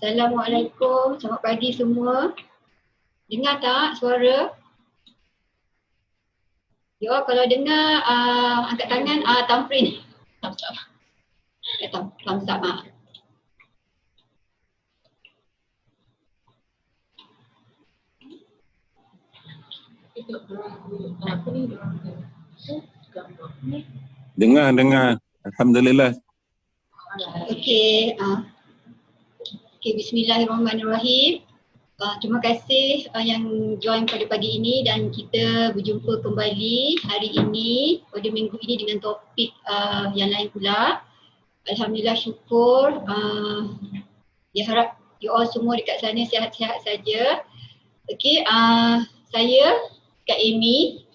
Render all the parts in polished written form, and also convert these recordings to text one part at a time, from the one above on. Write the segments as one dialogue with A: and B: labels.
A: Assalamualaikum, selamat pagi semua. Dengar tak suara? Ya, kalau dengar angkat tangan, thumbprint. Thumbs up. Thumbs up.
B: Dengar. Alhamdulillah.
A: Okey, bismillahirrahmanirrahim. Terima kasih yang join pada pagi ini dan kita berjumpa kembali hari ini pada minggu ini dengan topik yang lain pula. Alhamdulillah, syukur. Ya, harap you all semua dekat sana sihat-sihat saja. Okey, saya Kak Amy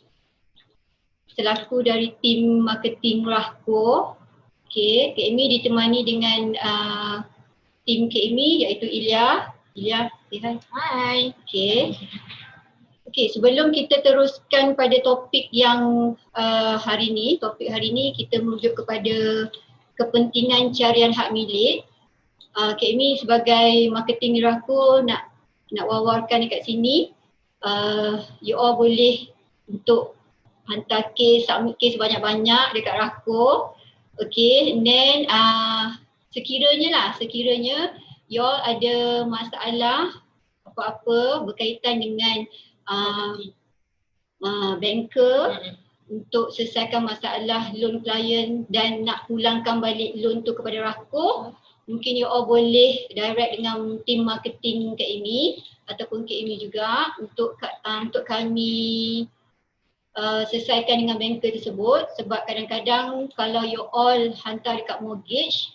A: selaku dari tim marketing Rahko. Okey, Kak Amy ditemani dengan tim Kak Amy iaitu Ilya. Ilya, say hi. Hi. Okey, sebelum kita teruskan pada topik yang hari ini, topik hari ini kita merujuk kepada kepentingan carian hak milik. Kak Amy sebagai marketing Rahko nak wawarkan dekat sini. You all boleh untuk hantar kes, submit kes banyak-banyak dekat Rahko. Okay, and then sekiranya you all ada masalah apa-apa berkaitan dengan banker untuk selesaikan masalah loan klien dan nak pulangkan balik loan tu kepada Rahko, mungkin you all boleh direct dengan tim marketing Kak Amy ataupun Kak Amy juga untuk kami selesaikan dengan banker tersebut, sebab kadang-kadang kalau you all hantar dekat mortgage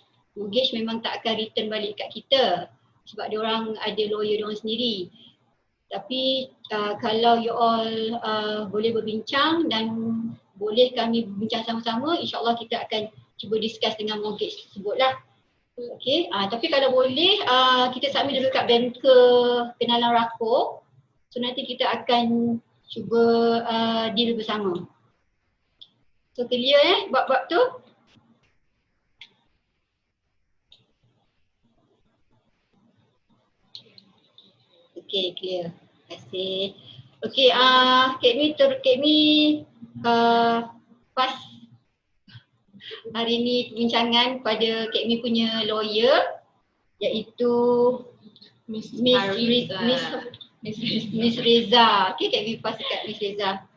A: memang tak akan return balik kat kita sebab diorang ada lawyer diorang sendiri. Tapi kalau you all boleh berbincang dan boleh kami berbincang sama-sama, insyaAllah kita akan cuba discuss dengan mortgage tersebut lah. Okay, tapi kalau boleh kita submit dulu kat banker kenalan Rahko, so nanti kita akan cuba deal bersama. So clear bab-bab tu? Okay, clear. Terima kasih. Okay, Kak Amy pas hari ni perbincangan pada Kak Amy punya lawyer iaitu Miss Reza. Okay, Kak Amy pas dekat Miss Reza.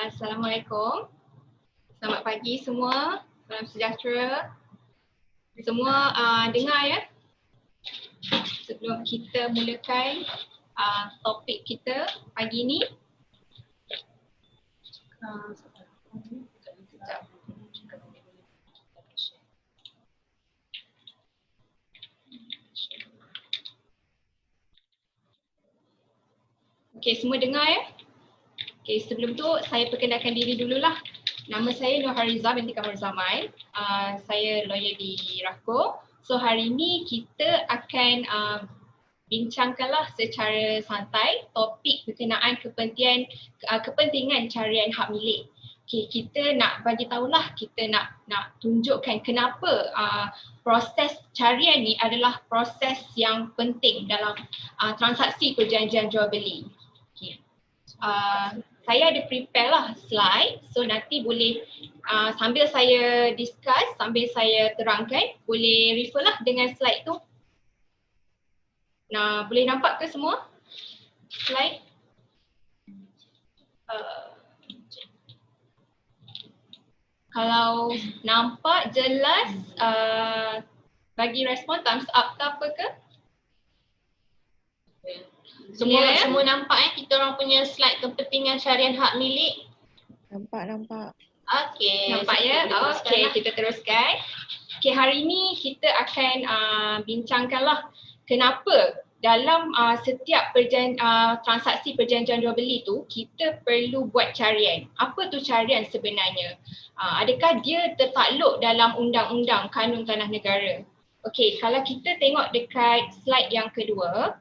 C: Assalamualaikum. Selamat pagi semua. Salam sejahtera. Semua dengar ya? Sebelum kita mulakan topik kita pagi ni. Okey, semua dengar ya? Okey, sebelum tu saya perkenalkan diri dululah. Nama saya Nur Hariza binti Kamar Zaman. Saya lawyer di Rahko. So hari ni kita akan bincangkanlah secara santai topik berkenaan kepentingan carian hak milik. Okay, kita nak bagi tahulah, kita nak tunjukkan kenapa proses carian ni adalah proses yang penting dalam transaksi perjanjian jual beli. Okay. Saya ada prepare lah slide, so nanti boleh sambil saya discuss, sambil saya terangkan, boleh refer lah dengan slide tu. Nah, boleh nampak ke semua slide? Kalau nampak jelas, bagi respon thumbs up ke apa ke? Semua nampak kita orang punya slide kepentingan carian hak milik.
D: Nampak.
C: Okey, nampak ya? Okey, kita teruskan. Okey, hari ni kita akan bincangkanlah kenapa dalam setiap transaksi perjanjian jual beli tu kita perlu buat carian. Apa tu carian sebenarnya? Adakah dia tertakluk dalam undang-undang kanun tanah negara? Okey, kalau kita tengok dekat slide yang kedua,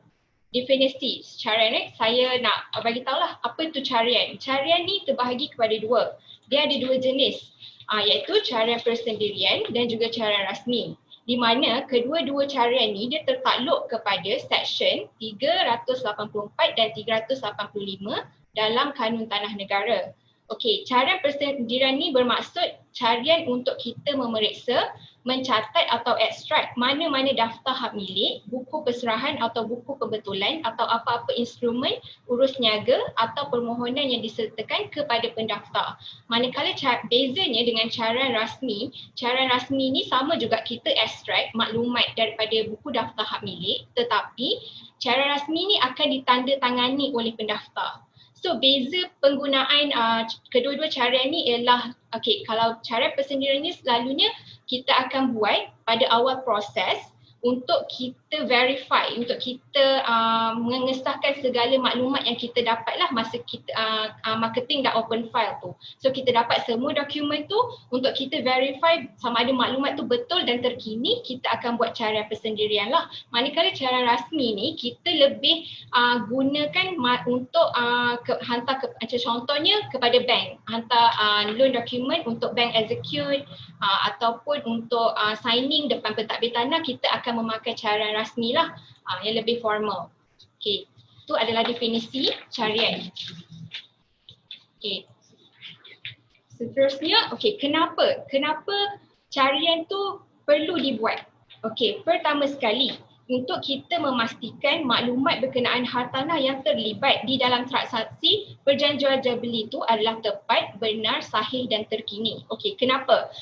C: definisi carian, saya nak bagi tahulah apa tu carian. Carian ni terbahagi kepada dua. Dia ada dua jenis, iaitu carian persendirian dan juga carian rasmi. di mana kedua-dua carian ni dia tertakluk kepada Seksyen 384 dan 385 dalam Kanun Tanah Negara. Okey, carian persendirian ni bermaksud carian untuk kita memeriksa, mencatat atau ekstrak mana-mana daftar hak milik, buku perserahan atau buku pembetulan atau apa-apa instrumen urus niaga atau permohonan yang disertakan kepada pendaftar. Manakala bezanya dengan carian rasmi ni sama juga kita ekstrak maklumat daripada buku daftar hak milik, tetapi carian rasmi ni akan ditandatangani oleh pendaftar. So beza penggunaan kedua-dua carian ni ialah, kalau carian persendirian ni selalunya kita akan buat pada awal proses untuk kita verify, untuk kita mengesahkan segala maklumat yang kita dapat lah masa kita marketing dah open file tu. So kita dapat semua dokumen tu untuk kita verify sama ada maklumat tu betul dan terkini, kita akan buat carian persendirian lah. Manakala carian rasmi ni kita lebih gunakan untuk hantar contohnya kepada bank, hantar loan document untuk bank execute ataupun untuk signing depan pentadbir tanah, kita akan memakai carian rasmi lah yang lebih formal. Okey, itu adalah definisi carian. Okey. Seterusnya, kenapa carian tu perlu dibuat? Okey, pertama sekali untuk kita memastikan maklumat berkenaan hartanah yang terlibat di dalam transaksi perjanjian jual beli itu adalah tepat, benar, sahih dan terkini. Okey, kenapa?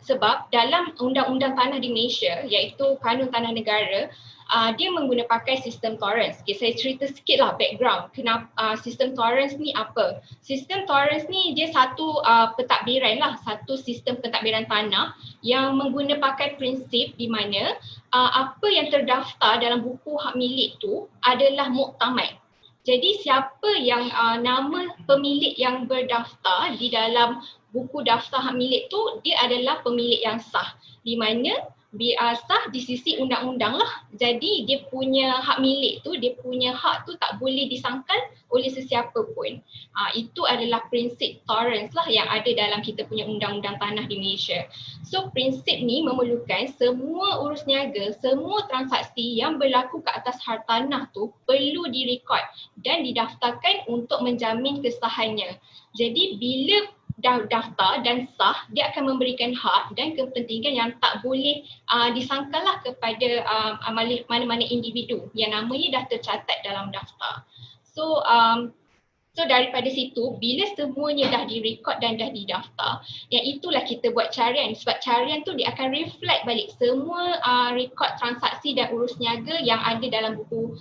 C: Sebab dalam Undang-Undang Tanah di Malaysia, iaitu Kanun Tanah Negara, dia pakai sistem tolerance. Okay, saya cerita sikit lah background kenapa sistem tolerance ni apa. Sistem tolerance ni dia satu pentadbiran lah, satu sistem pentadbiran tanah yang pakai prinsip di mana apa yang terdaftar dalam buku hak milik tu adalah muktamad. Jadi siapa yang nama pemilik yang berdaftar di dalam buku daftar hak milik tu, dia adalah pemilik yang sah, di mana sah di sisi undang-undang lah. Jadi dia punya hak milik tu, dia punya hak tu tak boleh disangkal oleh sesiapa pun. Itu adalah prinsip tolerance lah yang ada dalam kita punya undang-undang tanah di Malaysia. So prinsip ni memerlukan semua urus niaga, semua transaksi yang berlaku ke atas hartanah tu perlu direkod dan didaftarkan untuk menjamin kesahannya. Jadi bila daftar dan sah, dia akan memberikan hak dan kepentingan yang tak boleh disangkal lah kepada mana-mana individu yang namanya dah tercatat dalam daftar. So daripada situ, bila semuanya dah direkod dan dah didaftar, yang itulah kita buat carian. Sebab carian tu dia akan reflect balik semua rekod transaksi dan urus niaga yang ada dalam buku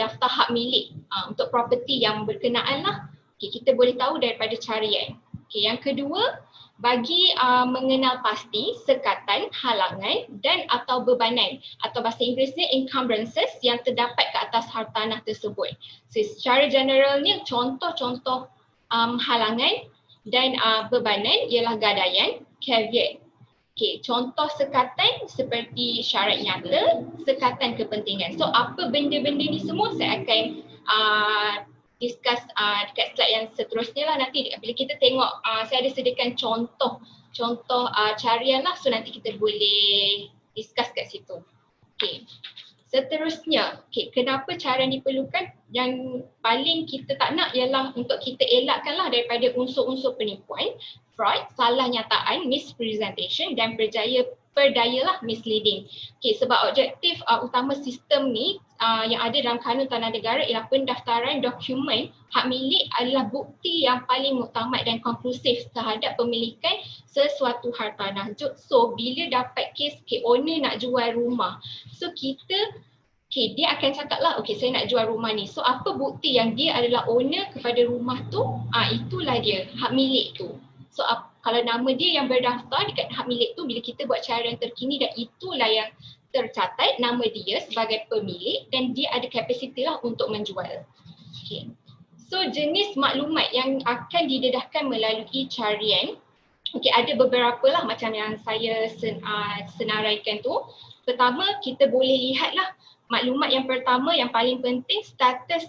C: daftar hak milik untuk property yang berkenaan lah. Kita boleh tahu daripada carian. Yang kedua, bagi mengenal pasti sekatan, halangan dan atau bebanan, atau bahasa Inggerisnya encumbrances yang terdapat ke atas hartanah tersebut. So, secara generalnya contoh-contoh halangan dan bebanan ialah gadaian, caveat. Contoh sekatan seperti syarat nyata, sekatan kepentingan. So apa benda-benda ni semua saya akan discuss dekat slide yang seterusnya lah. Nanti bila kita tengok, saya ada sediakan contoh carian lah, so nanti kita boleh discuss kat situ. Seterusnya, kenapa carian diperlukan? Yang paling kita tak nak ialah untuk kita elakkanlah daripada unsur-unsur penipuan, fraud, salah nyataan, misrepresentation dan perdayalah misleading. Sebab objektif utama sistem ni yang ada dalam Kanun Tanah Negara ialah pendaftaran dokumen hak milik adalah bukti yang paling muktamad dan konklusif terhadap pemilikan sesuatu hartanah. So bila dapat kes owner nak jual rumah, so kita dia akan cakap lah, saya nak jual rumah ni. So apa bukti yang dia adalah owner kepada rumah tu? Itulah dia, hak milik tu. So kalau nama dia yang berdaftar dekat hak milik tu, bila kita buat carian terkini dan itulah yang tercatat nama dia sebagai pemilik dan dia ada kapasiti lah untuk menjual. So jenis maklumat yang akan didedahkan melalui carian, ada beberapa lah macam yang saya senaraikan tu. Pertama, kita boleh lihatlah maklumat yang pertama yang paling penting, status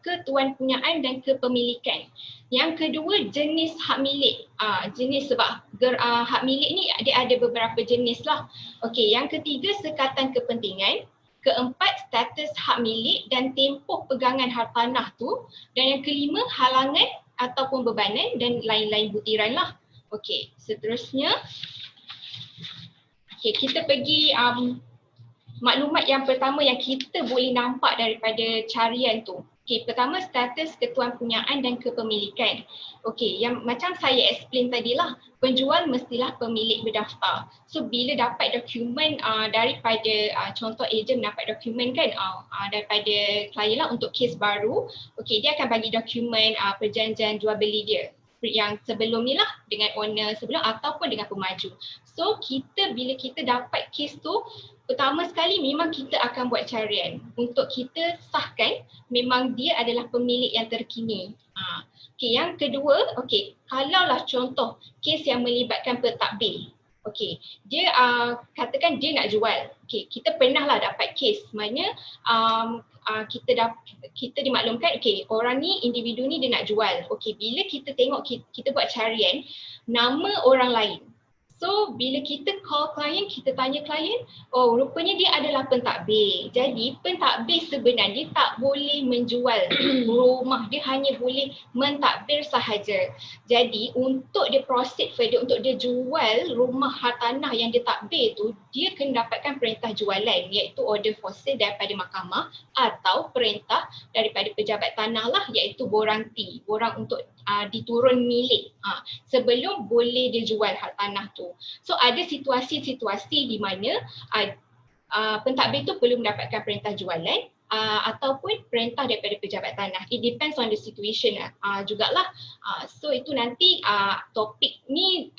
C: ketuanpunyaan dan kepemilikan. Yang kedua, jenis hak milik. Jenis sebab hak milik ni dia ada beberapa jenis lah. Okey, yang ketiga, sekatan kepentingan. Keempat, status hak milik dan tempoh pegangan hartanah tu. Dan yang kelima, halangan ataupun bebanan dan lain-lain butiran lah. Okey, seterusnya. Okey, kita pergi maklumat yang pertama yang kita boleh nampak daripada carian tu. Okey, pertama status ketuanpunyaan dan kepemilikan. Okey, yang macam saya explain tadilah, penjual mestilah pemilik berdaftar. So bila dapat dokumen daripada contoh ejen dapat dokumen kan daripada klien lah untuk kes baru, okey, dia akan bagi dokumen perjanjian jual beli dia yang sebelum ni lah dengan owner sebelum ataupun dengan pemaju. So bila kita dapat kes tu, pertama sekali memang kita akan buat carian untuk kita sahkan memang dia adalah pemilik yang terkini. Okey, yang kedua, okey, kalaulah contoh kes yang melibatkan pentadbir. Okey, dia katakan dia nak jual. Okey, kita pernah lah dapat kes, maknanya kita dimaklumkan okey, orang ni, individu ni dia nak jual. Okey, bila kita tengok kita buat carian nama orang lain. So bila kita call klien, kita tanya klien, oh rupanya dia adalah pentadbir. Jadi pentadbir sebenarnya tak boleh menjual rumah, dia hanya boleh mentadbir sahaja. Jadi untuk dia proceed further, untuk dia jual rumah hartanah yang dia tadbir tu, dia kena dapatkan perintah jualan iaitu order for sale daripada mahkamah atau perintah daripada pejabat tanah lah iaitu borang T, borang untuk diturun milik sebelum boleh dia jual hartanah tu. So ada situasi-situasi di mana pentadbir tu perlu mendapatkan perintah jualan ataupun perintah daripada pejabat tanah. It depends on the situation jugalah. So itu nanti topik ni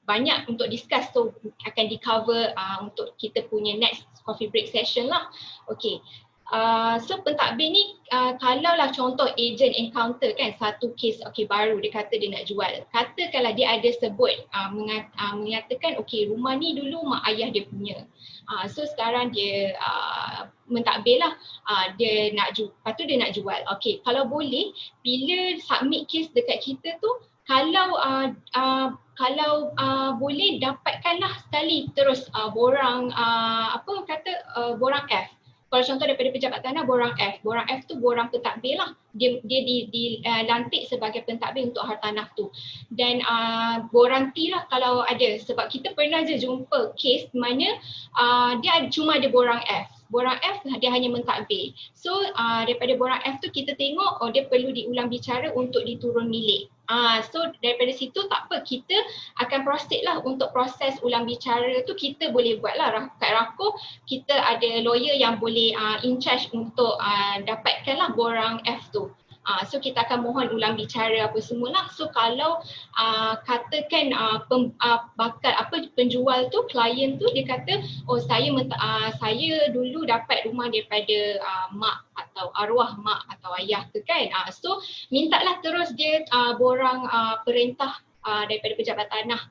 C: banyak untuk discuss, so akan di cover untuk kita punya next coffee break session lah. Okay. So pentadbir ni kalaulah contoh ejen encounter kan satu kes baru dia kata dia nak jual. Katakanlah dia ada sebut mengatakan rumah ni dulu mak ayah dia punya. So sekarang dia mentadbir lah, dia nak lepas tu dia nak jual. Okey, kalau boleh bila submit kes dekat kita tu, kalau boleh dapatkanlah sekali terus borang borang F. Kalau contoh daripada pejabat tanah borang F tu borang pentadbir lah. Dia dilantik sebagai pentadbir untuk hartanah tu. Dan borang T lah kalau ada, sebab kita pernah je jumpa kes mana dia cuma ada borang F. Borang F dia hanya mentadbir. So daripada borang F tu kita tengok dia perlu diulang bicara untuk diturun milik. So daripada situ tak apa, kita akan proceed lah untuk proses ulang bicara tu, kita boleh buat lah kat Rako, kita ada lawyer yang boleh in charge untuk dapatkan lah borang F tu. So kita akan mohon ulang bicara apa semualah. So kalau katakan penjual tu, klien tu dia kata saya dulu dapat rumah daripada mak atau arwah mak atau ayah tu kan. So mintalah terus dia borang perintah daripada pejabat tanah.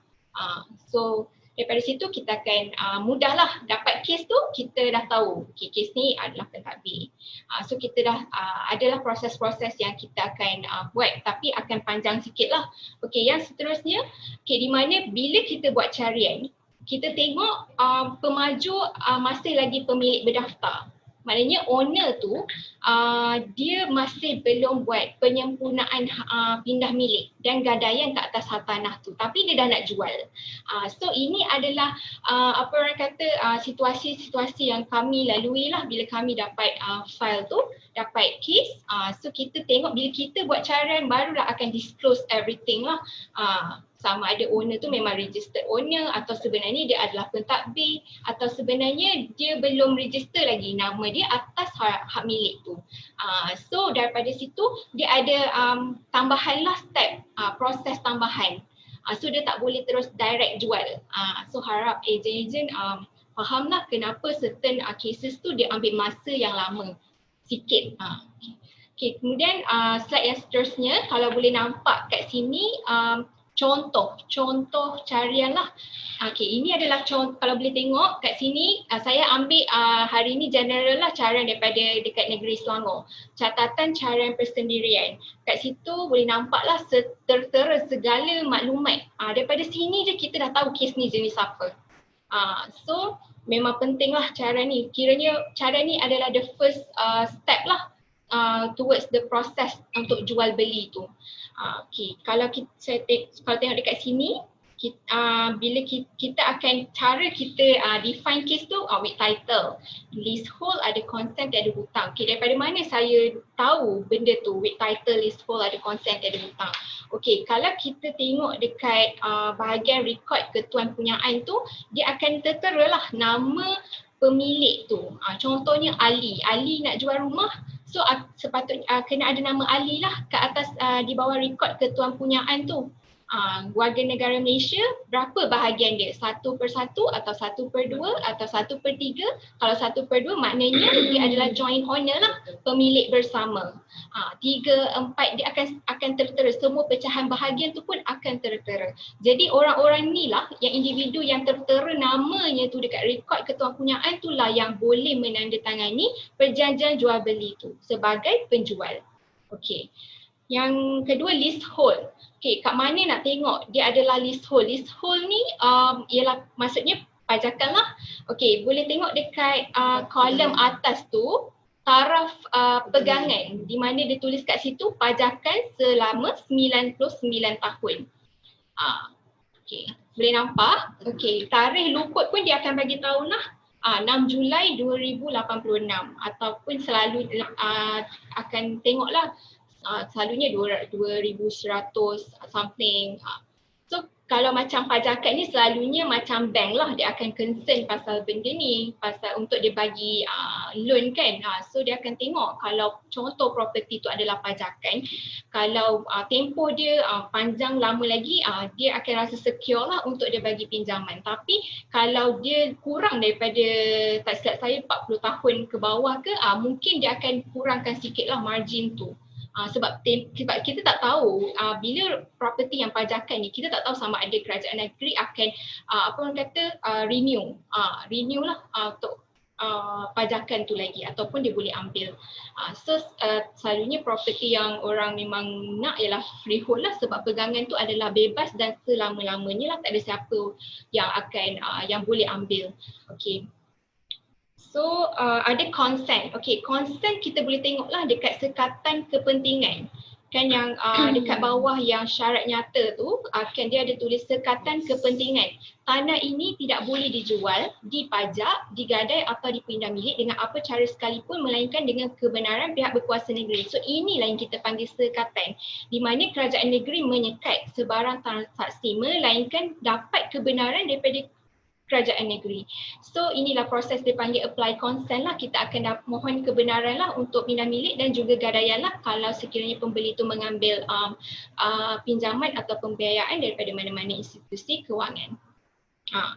C: So daripada situ kita akan mudahlah dapat kes tu, kita dah tahu kes ni adalah pentadbir. So kita dah adalah proses-proses yang kita akan buat, tapi akan panjang sikit lah. Okey, yang seterusnya, di mana bila kita buat carian, kita tengok pemaju masih lagi pemilik berdaftar. Maknanya owner tu dia masih belum buat penyempurnaan pindah milik dan gadaian ke atas hartanah tu, tapi dia dah nak jual. So ini adalah situasi-situasi yang kami lalui lah bila kami dapat file tu, dapat case. So kita tengok bila kita buat carian barulah akan disclose everything lah. Sama ada owner tu memang registered owner atau sebenarnya dia adalah pentadbir atau sebenarnya dia belum register lagi nama dia atas hak milik tu. So daripada situ dia ada tambahan lah step, proses tambahan. So dia tak boleh terus direct jual. So harap ejen-ejen fahamlah kenapa certain cases tu dia ambil masa yang lama sikit. Okay, kemudian slide yang seterusnya kalau boleh nampak kat sini, contoh carian lah. Okey, ini adalah contoh, kalau boleh tengok kat sini, saya ambil hari ni general lah carian daripada dekat negeri Selangor. Catatan carian persendirian. Kat situ boleh nampak lah tertera segala maklumat. Daripada sini je kita dah tahu kes ni jenis apa. So memang penting lah carian ni. Kiranya carian ni adalah the first step lah towards the process untuk jual beli tu. Okay, kalau kalau tengok dekat sini, bila kita akan cara kita define case tu with title, leasehold ada consent, ada hutang. Okay, daripada mana saya tahu benda tu with title, leasehold ada consent, ada hutang? Okay, kalau kita tengok dekat bahagian record ketuan punyaan tu, dia akan tertera lah nama pemilik tu. Contohnya Ali nak jual rumah. So sepatutnya kena ada nama Ali lah kat atas di bawah rekod ketuan punyaan tu. Warga negara Malaysia, berapa bahagian dia? 1/1 atau 1/2 atau 1/3? Kalau 1/2 maknanya dia adalah joint owner lah, pemilik bersama. 3, 4 dia akan tertera, semua pecahan bahagian tu pun akan tertera. Jadi orang-orang ni lah, yang individu yang tertera namanya tu dekat rekod ketuan punyaan tu lah yang boleh menandatangani perjanjian jual beli tu sebagai penjual. Okey. Yang kedua, leasehold. Okay, kat mana nak tengok dia adalah leasehold? Leasehold ni ialah maksudnya pajakan lah. Okay, boleh tengok dekat kolom atas tu, taraf pegangan di mana dia tulis kat situ pajakan selama 99 tahun. Okay, boleh nampak? Okay, tarikh luput pun dia akan bagi tahu lah. 6 Julai 2086 ataupun selalu akan tengoklah selalunya 2100 something. So kalau macam pajakan ni selalunya macam bank lah, dia akan concern pasal benda ni, pasal untuk dia bagi loan kan. So dia akan tengok kalau contoh property tu adalah pajakan, kalau tempoh dia panjang lama lagi, dia akan rasa secure lah untuk dia bagi pinjaman. Tapi kalau dia kurang daripada, tak silap saya 40 tahun ke bawah ke, mungkin dia akan kurangkan sikit lah margin tu. Sebab kita tak tahu bila property yang pajakan ni, kita tak tahu sama ada kerajaan negeri akan apa orang kata renew lah untuk pajakan tu lagi ataupun dia boleh ambil. So selalunya property yang orang memang nak ialah freehold lah, sebab pegangan tu adalah bebas dan selama-lamanya lah, tak ada siapa yang akan yang boleh ambil. Okay. So ada consent. Okay, consent kita boleh tengoklah dekat sekatan kepentingan. Kan yang dekat bawah yang syarat nyata tu, dia ada tulis sekatan kepentingan. Tanah ini tidak boleh dijual, dipajak, digadai atau dipindah milik dengan apa cara sekalipun melainkan dengan kebenaran pihak berkuasa negeri. So inilah yang kita panggil sekatan, di mana kerajaan negeri menyekat sebarang transaksi melainkan dapat kebenaran daripada kerajaan negeri. So inilah proses dipanggil apply consent lah. Kita akan mohon kebenaran lah untuk pindah milik dan juga gadaian lah kalau sekiranya pembeli itu mengambil pinjaman atau pembiayaan daripada mana-mana institusi kewangan.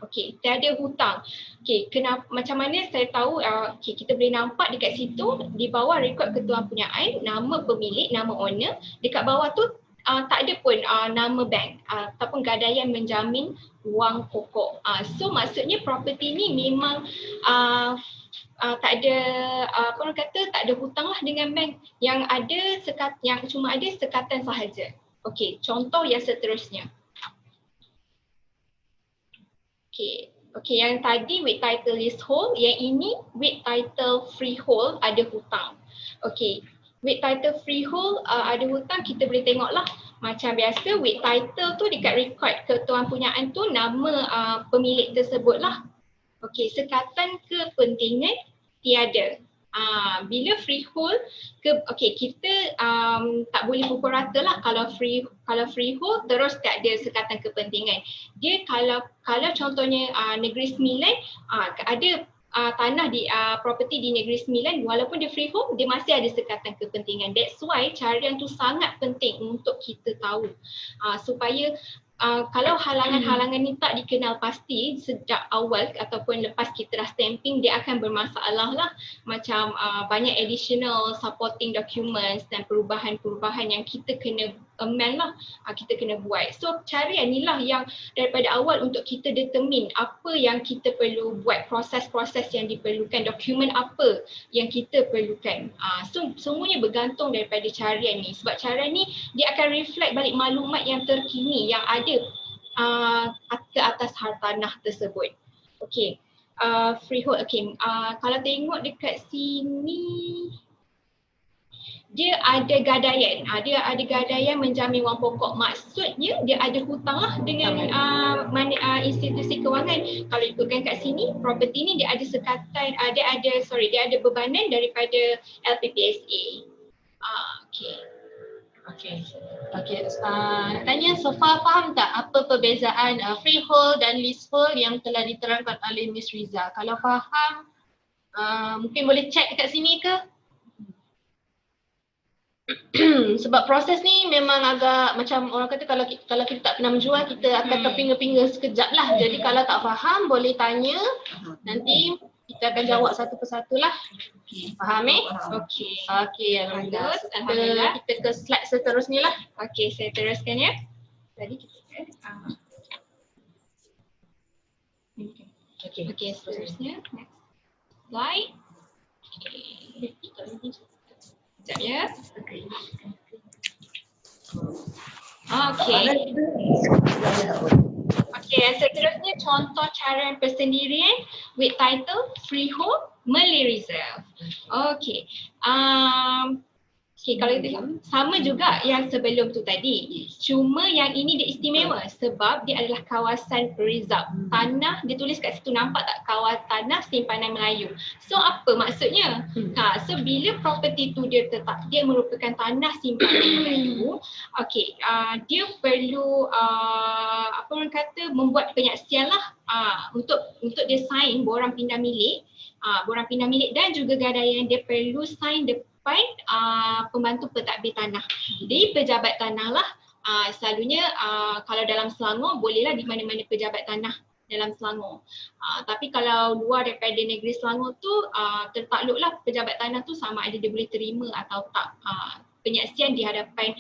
C: Okey, tiada hutang. Okey, macam mana saya tahu? Okey, kita boleh nampak dekat situ di bawah rekod ketuan punyaan, nama pemilik, nama owner. Dekat bawah tu tak ada pun nama bank ataupun gadaian menjamin wang pokok. So maksudnya property ni memang tak ada apa orang kata, tak ada hutang lah dengan bank. Yang ada yang cuma ada sekatan sahaja. Okey, contoh yang seterusnya. Okey, yang tadi with title leasehold, yang ini with title freehold ada hutang. Okey. With title freehold ada hutang, kita boleh tengok lah. Macam biasa with title tu dekat record ketuan punyaan tu nama pemilik tersebut lah. Okey, sekatan kepentingan tiada. Bila freehold kita tak boleh pukul rata lah kalau freehold terus tak ada sekatan kepentingan. Dia kalau contohnya Negeri Sembilan ada tanah di property di Negeri Sembilan, walaupun dia freehold, dia masih ada sekatan kepentingan. That's why carian tu sangat penting untuk kita tahu supaya kalau halangan-halangan ni tak dikenal pasti sejak awal ataupun lepas kita dah stamping, dia akan bermasalah lah. Macam banyak additional supporting documents dan perubahan-perubahan yang kita kena amend lah, kita kena buat. So carian ni lah yang daripada awal untuk kita determine apa yang kita perlu buat, proses-proses yang diperlukan, dokumen apa yang kita perlukan. So semuanya bergantung daripada carian ni, sebab carian ni dia akan reflect balik maklumat yang terkini yang ada ke atas hartanah tersebut. Okay, freehold. Okay, kalau tengok dekat sini dia ada gadaian. Dia ada gadaian menjamin wang pokok. Maksudnya dia ada hutang lah dengan institusi kewangan. Kalau ikutkan kat sini, property ni dia ada sekatan, dia ada bebanan daripada LPPSA.
E: Okay. Nak tanya, so far faham tak apa perbezaan freehold dan leasehold yang telah diterangkan oleh Miss Riza? Kalau faham, mungkin boleh check dekat sini ke? Sebab proses ni memang agak macam orang kata, kalau kita tak pernah menjual, kita akan terpinga-pinga sekejap lah. Jadi kalau tak faham boleh tanya, nanti kita akan jawab satu persatu lah. Faham Okay, alhamdulillah. Kita ke slide seterusnya lah.
C: Okay, saya teruskan ya. Tadi kita Okay, seterusnya. Next slide. Sekejap ya. Okay, seterusnya contoh cara persendirian with title freehold Malay Reserve. Okay, kalau kita tengok sama juga yang sebelum tu tadi. Cuma yang ini dia istimewa sebab dia adalah kawasan reserve. Tanah, dia tulis kat situ, nampak tak? Kawasan tanah simpanan Melayu. So apa maksudnya? So bila property tu dia merupakan tanah simpanan Melayu, dia perlu membuat penyaksian lah untuk dia sign borang pindah milik. Borang pindah milik dan juga gadaian dia perlu sign depan pembantu pentadbir tanah. Di pejabat tanah lah, selalunya kalau dalam Selangor bolehlah di mana-mana pejabat tanah dalam Selangor. Tapi kalau luar daripada negeri Selangor tu, tertakluklah pejabat tanah tu sama ada dia boleh terima atau tak penyaksian di hadapan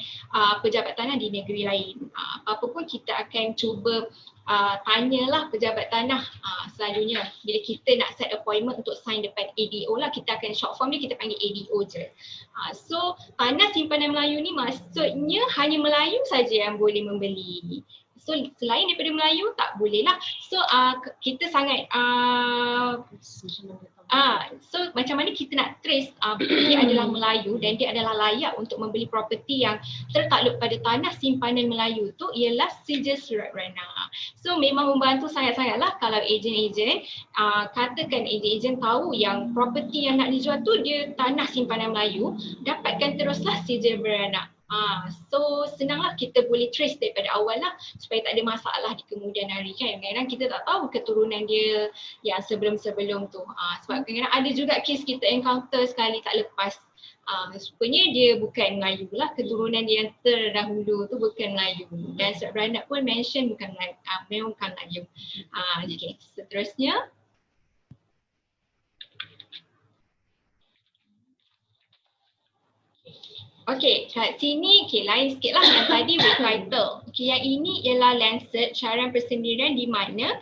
C: pejabat tanah di negeri lain. Apa pun kita akan cuba tanyalah pejabat tanah selalunya bila kita nak set appointment untuk sign depan ADO lah, kita akan short form dia kita panggil ADO je. So tanah simpanan Melayu ni maksudnya hanya Melayu saja yang boleh membeli. So selain daripada Melayu tak boleh lah. So kita sangat so macam mana kita nak trace dia adalah Melayu dan dia adalah layak untuk membeli property yang tertakluk pada tanah simpanan Melayu tu ialah sijil surat berana. So memang membantu sangat-sangatlah kalau ejen-ejen katakan ejen-ejen tahu yang property yang nak dijual tu dia tanah simpanan Melayu, dapatkan teruslah sijil berana. So senanglah kita boleh trace daripada awal lah supaya tak ada masalah di kemudian hari kan. Kadang-kadang kita tak tahu keturunan dia yang sebelum-sebelum tu. Sebab kadang-kadang ada juga kes kita encounter sekali tak lepas. Rupanya dia bukan Melayu lah, keturunan dia yang terdahulu tu bukan Melayu. Dan surat beranak pun mention bukan Melayu, memang bukan Melayu. Okay, seterusnya. Okay, kat sini lain sikit lah yang tadi with title. Okay, yang ini ialah land search, carian persendirian di mana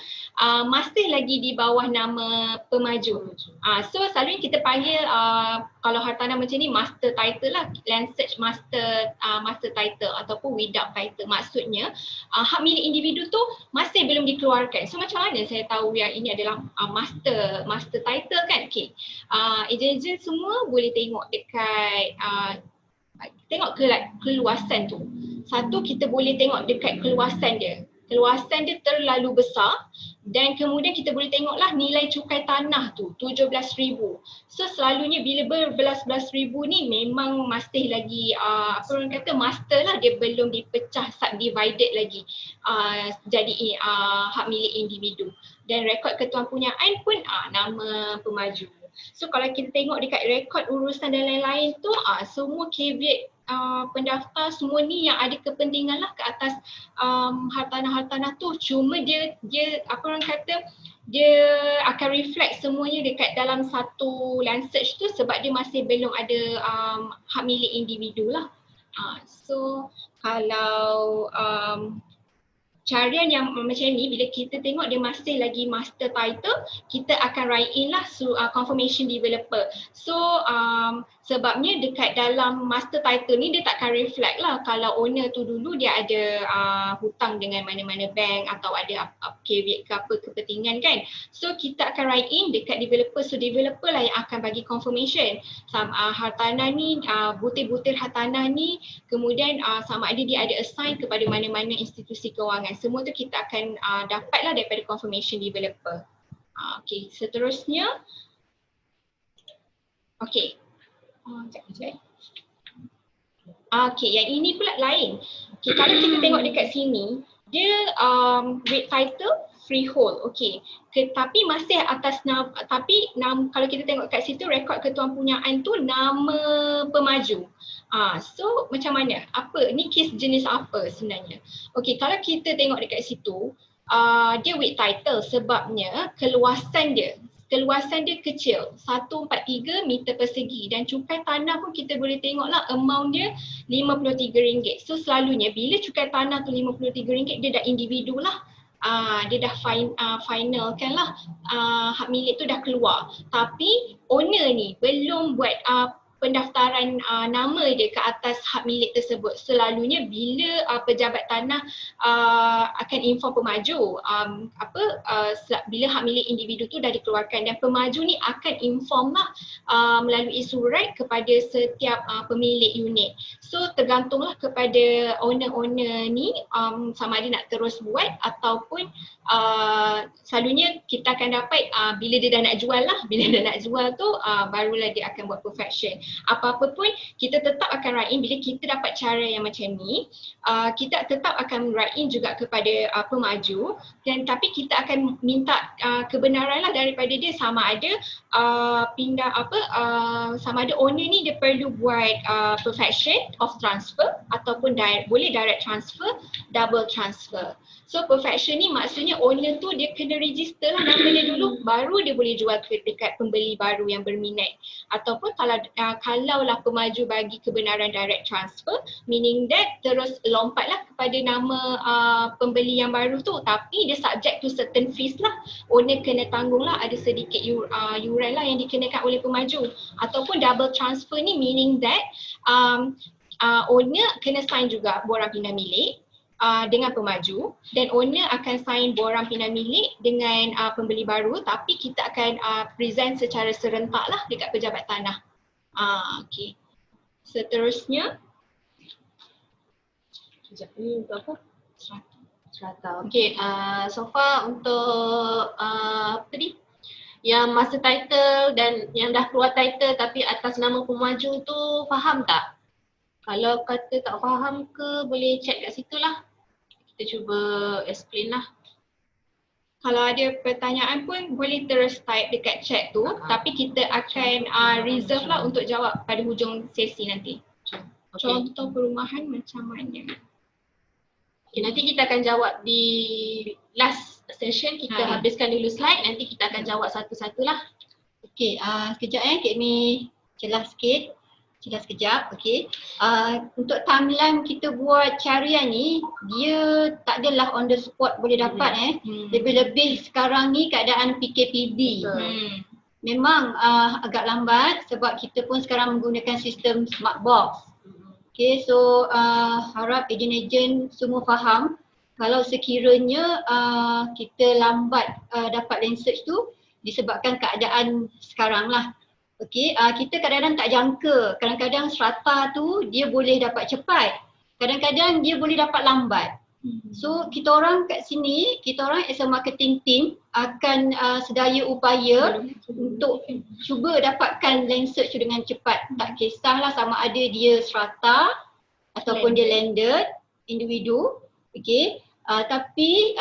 C: masih lagi di bawah nama pemaju. So selalunya kita panggil kalau hartanah macam ni master title lah, land search master title ataupun without title. Maksudnya hak milik individu tu masih belum dikeluarkan. So macam mana saya tahu yang ini adalah master title kan? Okay, ejen-ejen semua boleh tengok dekat tengok keluasan tu. Satu, kita boleh tengok dekat keluasan dia. Keluasan dia terlalu besar dan kemudian kita boleh tengoklah nilai cukai tanah tu 17,000. So selalunya bila berbelas-belas ribu ni memang masih lagi orang kata master lah, dia belum dipecah subdivided lagi jadi hak milik individu. Dan rekod ketuan punyaan pun nama pemaju. So kalau kita tengok dekat rekod urusan dan lain-lain tu semua caveat pendaftar semua ni yang ada kepentingan lah ke atas hartanah-hartanah tu. Cuma dia apa orang kata, dia akan reflect semuanya dekat dalam satu land search tu sebab dia masih belum ada hak milik individu lah. So kalau carian yang macam ni, bila kita tengok dia masih lagi master title, kita akan write in lah confirmation developer. So sebabnya dekat dalam master title ni dia takkan reflect lah kalau owner tu dulu dia ada hutang dengan mana-mana bank atau ada caveat ke apa kepentingan kan. So kita akan write in dekat developer, so developer lah yang akan bagi confirmation hartanah ni, butir-butir hartanah ni, kemudian sama ada dia ada assign kepada mana-mana institusi kewangan. Semua tu kita akan dapatlah daripada confirmation developer. Okay, seterusnya. Okay. Sekejap. Okay, yang ini pula lain. Okay, kalau kita tengok dekat sini, dia rate title freehold. Okay. Tapi masih atas nama, kalau kita tengok kat situ rekod ketuan punyaan tu nama pemaju. So macam mana? Apa? Ni kes jenis apa sebenarnya? Okay, kalau kita tengok dekat situ, dia with title sebabnya keluasan dia kecil, 143 meter persegi dan cukai tanah pun kita boleh tengoklah amount dia RM53. So selalunya bila cukai tanah tu RM53 dia dah individu lah. Dia dah final kan lah, hak milik tu dah keluar. Tapi owner ni belum buat pendaftaran nama dia ke atas hak milik tersebut. Selalunya bila pejabat tanah akan inform pemaju bila hak milik individu tu dah dikeluarkan, dan pemaju ni akan inform lah melalui surat kepada setiap pemilik unit. So tergantunglah kepada owner-owner ni sama ada nak terus buat ataupun selalunya kita akan dapat bila dia dah nak jual lah. Bila dia nak jual tu barulah dia akan buat perfection. Apa-apa pun kita tetap akan write in bila kita dapat cara yang macam ni. Kita tetap akan write in juga kepada pemaju, dan tapi kita akan minta kebenaran lah daripada dia sama ada sama ada owner ni dia perlu buat perfection of transfer ataupun boleh direct transfer, double transfer. So perfection ni maksudnya owner tu dia kena register lah nama dia dulu, baru dia boleh jual dekat pembeli baru yang berminat. Ataupun kalaulah pemaju bagi kebenaran direct transfer, meaning that terus lompatlah kepada nama pembeli yang baru tu, tapi dia subject to certain fees lah. Owner kena tanggung lah, ada sedikit yuran lah yang dikenakan oleh pemaju. Ataupun double transfer ni meaning that owner kena sign juga borang pindah milik dengan pemaju, dan owner akan sign borang pindah milik dengan pembeli baru, tapi kita akan present secara serentak lah dekat pejabat tanah. Okay. Seterusnya.
E: Sekejap ni untuk apa? Strata. Okay, so far untuk apa ni? Yang master title dan yang dah keluar title tapi atas nama pemaju tu faham tak? Kalau kata tak faham ke, boleh check kat situ lah. Kita cuba explain lah. Kalau ada pertanyaan pun boleh terus type dekat chat tu, tapi kita akan reserve lah untuk jawab pada hujung sesi nanti. Okay. Contoh perumahan macam mana? Okay, nanti kita akan jawab di last session, kita habiskan dulu slide, nanti kita akan jawab satu-satu lah.
A: Okay, sekejap Kak Mi jelas sikit. Jelas sekejap, okay. Untuk timeline kita buat carian ni, dia tak adalah on the spot boleh dapat Lebih-lebih sekarang ni keadaan PKPB. Memang agak lambat sebab kita pun sekarang menggunakan sistem smart box. Okay, so harap ejen-ejen semua faham kalau sekiranya kita lambat dapat land search tu disebabkan keadaan sekarang lah. Okey, kita kadang-kadang tak jangka, kadang-kadang strata tu dia boleh dapat cepat, kadang-kadang dia boleh dapat lambat. So kita orang kat sini, kita orang as a marketing team akan sedaya upaya untuk cuba dapatkan land search dengan cepat. Tak kisahlah sama ada dia strata ataupun dia landed, individu. Okey, tapi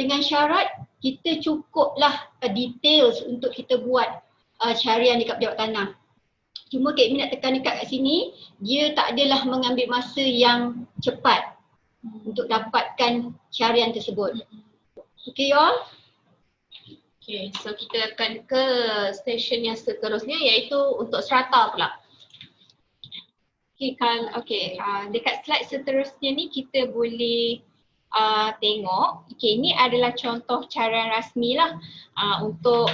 A: dengan syarat kita cukuplah details untuk kita buat carian dekat pejabat tanah. Cuma Kak Mi nak tekan dekat kat sini, dia tak adalah mengambil masa yang cepat untuk dapatkan carian tersebut. Okay y'all?
E: Okay, so kita akan ke stesen yang seterusnya iaitu untuk strata pula.
C: Dekat slide seterusnya ni kita boleh tengok. Ini adalah contoh cara rasmi lah untuk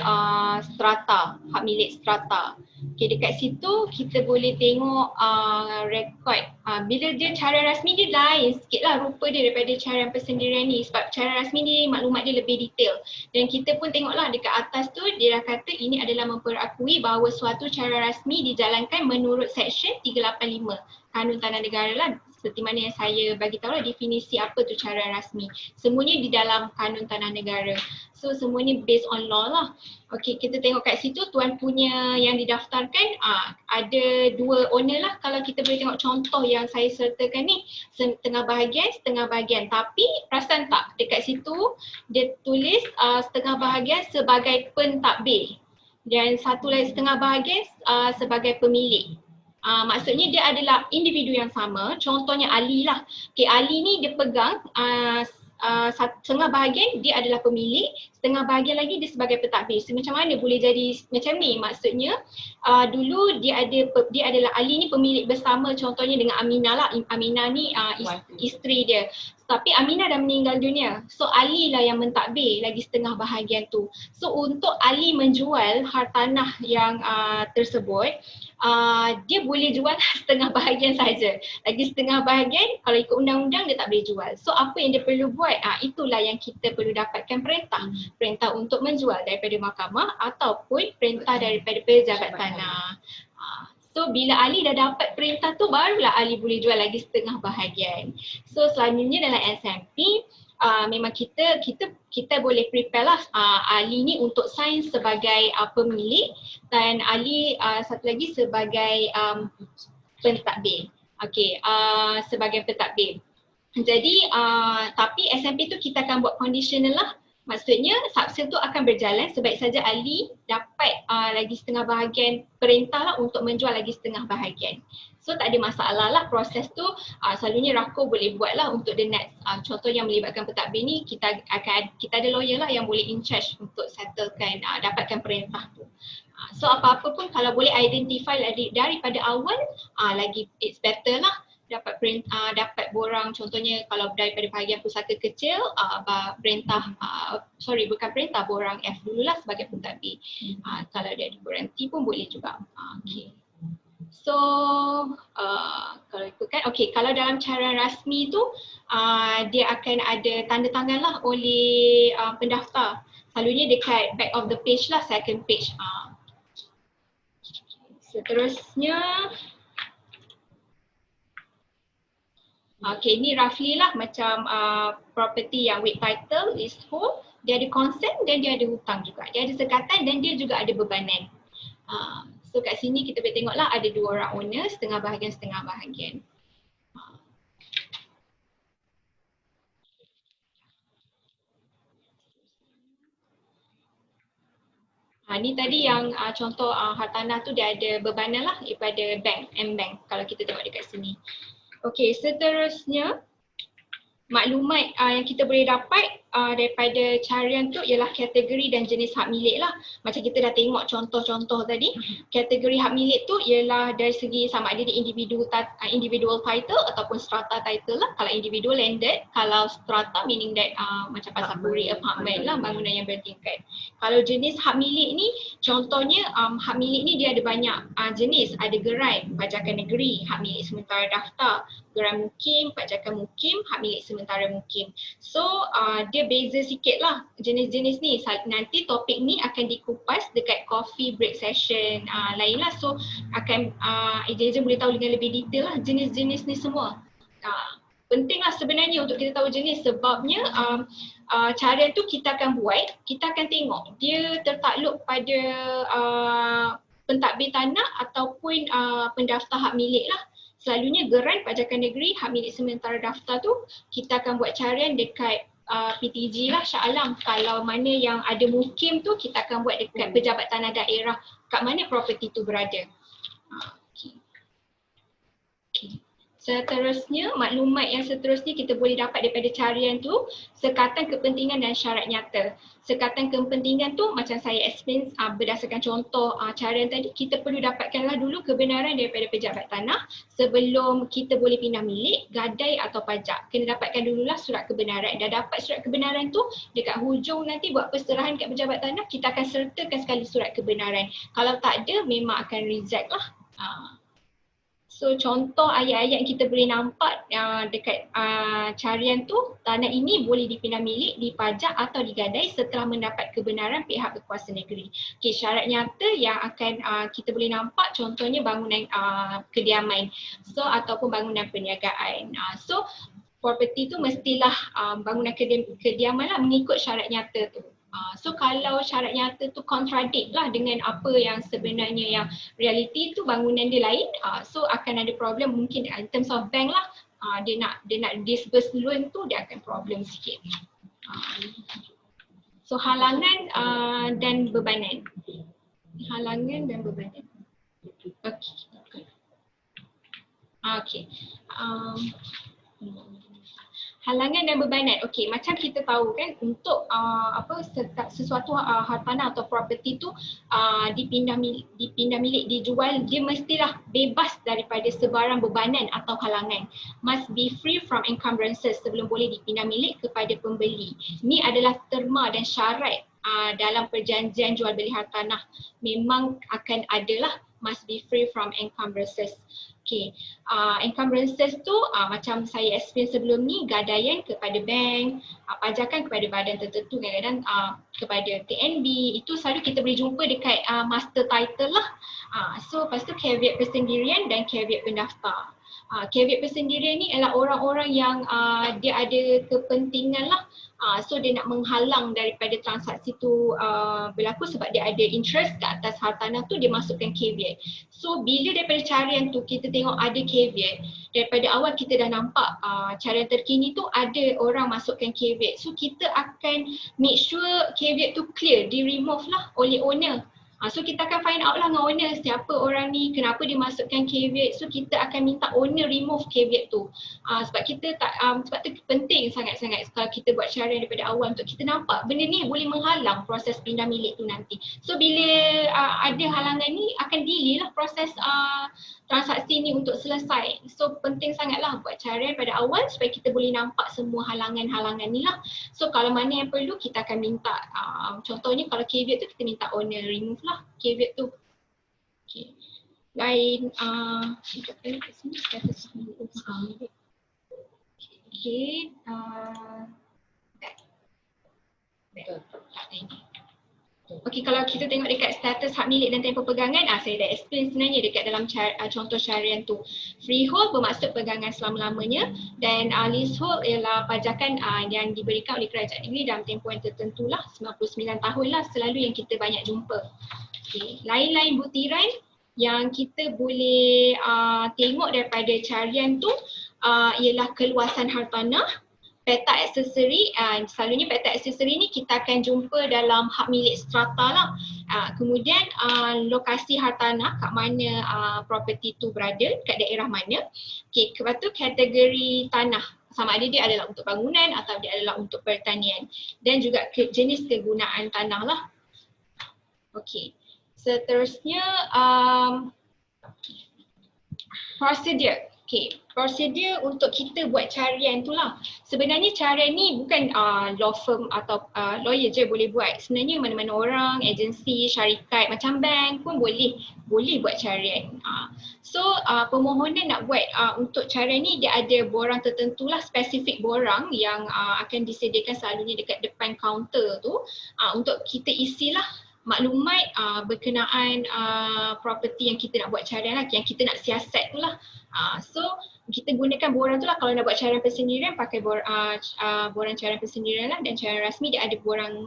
C: strata, hak milik strata. Dekat situ kita boleh tengok rekod. Bila dia cara rasmi dia lain sikit lah rupa dia daripada cara persendirian ni, sebab cara rasmi ni maklumat dia lebih detail. Dan kita pun tengoklah dekat atas tu dia dah kata ini adalah memperakui bahawa suatu cara rasmi dijalankan menurut Seksyen 385 Kanun Tanah Negara lah, seperti mana yang saya bagi tahu lah definisi apa tu cara rasmi. Semuanya di dalam Kanun Tanah Negara. So semuanya based on law lah. Okey, kita tengok kat situ tuan punya yang didaftarkan ada 2 owner lah. Kalau kita boleh tengok contoh yang saya sertakan ni, setengah bahagian. Tapi perasan tak dekat situ dia tulis setengah bahagian sebagai pentadbir dan satu lagi setengah bahagian sebagai pemilik. Maksudnya dia adalah individu yang sama. Contohnya Ali lah. Ali ni dia pegang setengah bahagian dia adalah pemilik, setengah bahagian lagi dia sebagai pentadbir. So, macam mana boleh jadi macam ni? Maksudnya dulu dia adalah Ali ni pemilik bersama contohnya dengan Aminah lah. Aminah ni isteri dia. Tapi Aminah dah meninggal dunia. So Ali lah yang mentadbir lagi setengah bahagian tu. So untuk Ali menjual hartanah yang tersebut, dia boleh jual setengah bahagian saja. Lagi setengah bahagian kalau ikut undang-undang dia tak boleh jual. So apa yang dia perlu buat? Itulah yang kita perlu dapatkan perintah. Perintah untuk menjual daripada mahkamah ataupun perintah daripada pejabat tanah. So bila Ali dah dapat perintah tu barulah Ali boleh jual lagi setengah bahagian. So selanjutnya dalam SMP memang kita boleh prepare lah Ali ni untuk sign sebagai pemilik dan Ali satu lagi sebagai pentadbir. Okey, sebagai pentadbir. Jadi tapi SMP tu kita akan buat conditional lah. Maksudnya subsil tu akan berjalan sebaik saja Ali dapat lagi setengah bahagian perintah lah untuk menjual lagi setengah bahagian. So tak ada masalah lah proses tu. Selalunya Rako boleh buat lah untuk the next contoh yang melibatkan pentadbir ni kita ada lawyer lah yang boleh in charge untuk settlekan dapatkan perintah tu. So apa-apa pun kalau boleh identify daripada awal lagi it's better lah. Dapat borang contohnya kalau daripada bahagian pusaka kecil borang F dululah sebagai pentadbir. Kalau dia ada borang T pun boleh juga. Okay. So kalau ikutkan kalau dalam cara rasmi tu dia akan ada tanda tangan lah oleh pendaftar. Selalunya dekat back of the page lah, second page. Seterusnya ni roughly lah macam property yang with title, leasehold, dia ada consent dan dia ada hutang juga. Dia ada sekatan dan dia juga ada bebanan. So kat sini kita boleh tengok lah ada 2 orang owner, setengah bahagian. Ni tadi yang contoh hartanah tu dia ada bebanan lah daripada bank, M-Bank kalau kita tengok dekat sini. Okey, seterusnya maklumat yang kita boleh dapat daripada carian tu ialah kategori dan jenis hak milik lah. Macam kita dah tengok contoh-contoh tadi. Kategori hak milik tu ialah dari segi sama ada dia individual title ataupun strata title lah. Kalau individual landed, kalau strata meaning that macam pasapuri apartment lah, bangunan yang bertingkat. Kalau jenis hak milik ni contohnya hak milik ni dia ada banyak jenis. Ada gerai, pajakan negeri, hak milik sementara daftar, gerai mukim, pajakan mukim, hak milik sementara mukim. So dia beza sikit lah jenis-jenis ni. Nanti topik ni akan dikupas dekat coffee break session lain lah. So akan ejen-ejen boleh tahu dengan lebih detail lah jenis-jenis ni semua. Penting lah sebenarnya untuk kita tahu jenis sebabnya cara tu kita akan buat, kita akan tengok dia tertakluk pada pentadbir tanah ataupun pendaftar hak milik lah. Selalunya gerai pajakan negeri hak milik sementara daftar tu kita akan buat carian dekat PTG lah, Shah Alam. Kalau mana yang ada mukim tu kita akan buat dekat pejabat tanah daerah kat mana property tu berada. Okay. Seterusnya, maklumat yang seterusnya kita boleh dapat daripada carian tu, sekatan kepentingan dan syarat nyata. Sekatan kepentingan tu macam saya explain berdasarkan contoh carian tadi, kita perlu dapatkanlah dulu kebenaran daripada pejabat tanah sebelum kita boleh pindah milik, gadai atau pajak. Kena dapatkan dululah surat kebenaran. Dah dapat surat kebenaran tu, dekat hujung nanti buat perserahan kat pejabat tanah, kita akan sertakan sekali surat kebenaran. Kalau tak ada, memang akan reject lah. So contoh ayat-ayat yang kita boleh nampak dekat carian tu, tanah ini boleh dipindah milik, dipajak atau digadai setelah mendapat kebenaran pihak berkuasa negeri. Okay, syarat nyata yang akan kita boleh nampak contohnya bangunan kediaman ataupun bangunan perniagaan. So property tu mestilah bangunan kediaman lah mengikut syarat nyata tu. So kalau syarat nyata tu contradict lah dengan apa yang sebenarnya yang reality tu bangunan dia lain, so akan ada problem mungkin in terms of bank lah, dia nak disburse loan tu dia akan problem sikit. So halangan dan bebanan. Halangan dan bebanan. Okay. Halangan dan bebanan. Okey, macam kita tahu kan untuk sesuatu hartanah atau property tu dipindah milik, dijual, dia mestilah bebas daripada sebarang bebanan atau halangan. Must be free from encumbrances sebelum boleh dipindah milik kepada pembeli. Ini adalah terma dan syarat dalam perjanjian jual beli hartanah. Memang akan adalah must be free from encumbrances. Okay, encumbrances tu macam saya explain sebelum ni, gadaian kepada bank, pajakan kepada badan tertentu, kadang-kadang kepada TNB, itu selalu kita boleh jumpa dekat master title lah. So lepas tu caveat persendirian dan caveat pendaftar. Caveat persendirian ni adalah orang-orang yang dia ada kepentingan lah. So dia nak menghalang daripada transaksi tu berlaku sebab dia ada interest ke atas hartanah tu, dia masukkan caveat. So bila daripada carian tu kita tengok ada caveat, daripada awal kita dah nampak carian terkini tu ada orang masukkan caveat. So kita akan make sure caveat tu clear, di remove lah oleh owner. So kita akan find out lah dengan owner siapa orang ni, kenapa dia masukkan caveat. So kita akan minta owner remove caveat tu. Sebab kita tak, sebab tu penting sangat-sangat kalau kita buat carian daripada awal untuk kita nampak benda ni boleh menghalang proses pindah milik tu nanti. So bila ada halangan ni akan delay lah proses transaksi ni untuk selesai. So penting sangatlah buat carian pada awal supaya kita boleh nampak semua halangan-halangan ni lah. So kalau mana yang perlu kita akan minta, contohnya kalau caveat tu kita minta owner remove lah caveat tu. Okay. Lain, Okey, kalau kita tengok dekat status hak milik dan tempoh pegangan, saya dah explain sebenarnya dekat dalam contoh carian tu. Freehold bermaksud pegangan selama-lamanya dan leasehold ialah pajakan yang diberikan oleh kerajaan negeri dalam tempoh yang tertentu lah, 99 tahun lah selalu yang kita banyak jumpa. Okay. Lain-lain butiran yang kita boleh tengok daripada carian tu ialah keluasan hartanah, peta aksesori. Selalunya peta aksesori ni kita akan jumpa dalam hak milik strata lah. Kemudian lokasi hartanah, kat mana property tu berada, kat daerah mana. Okay, lepas tu kategori tanah, sama ada dia adalah untuk bangunan atau dia adalah untuk pertanian, dan juga jenis kegunaan tanah lah. Okay, seterusnya prosedur. Okay, prosedur untuk kita buat carian tu lah. Sebenarnya carian ni bukan law firm atau lawyer je boleh buat. Sebenarnya mana-mana orang, agensi, syarikat, macam bank pun boleh buat carian. So permohonan nak buat untuk carian ni dia ada borang tertentu lah, spesifik borang yang akan disediakan selalunya dekat depan kaunter tu untuk kita isilah maklumat berkenaan property yang kita nak buat carian lah, yang kita nak siasat tu lah. So kita gunakan borang tu lah. Kalau nak buat carian persendirian pakai borang carian persendirian lah, dan carian rasmi dia ada borang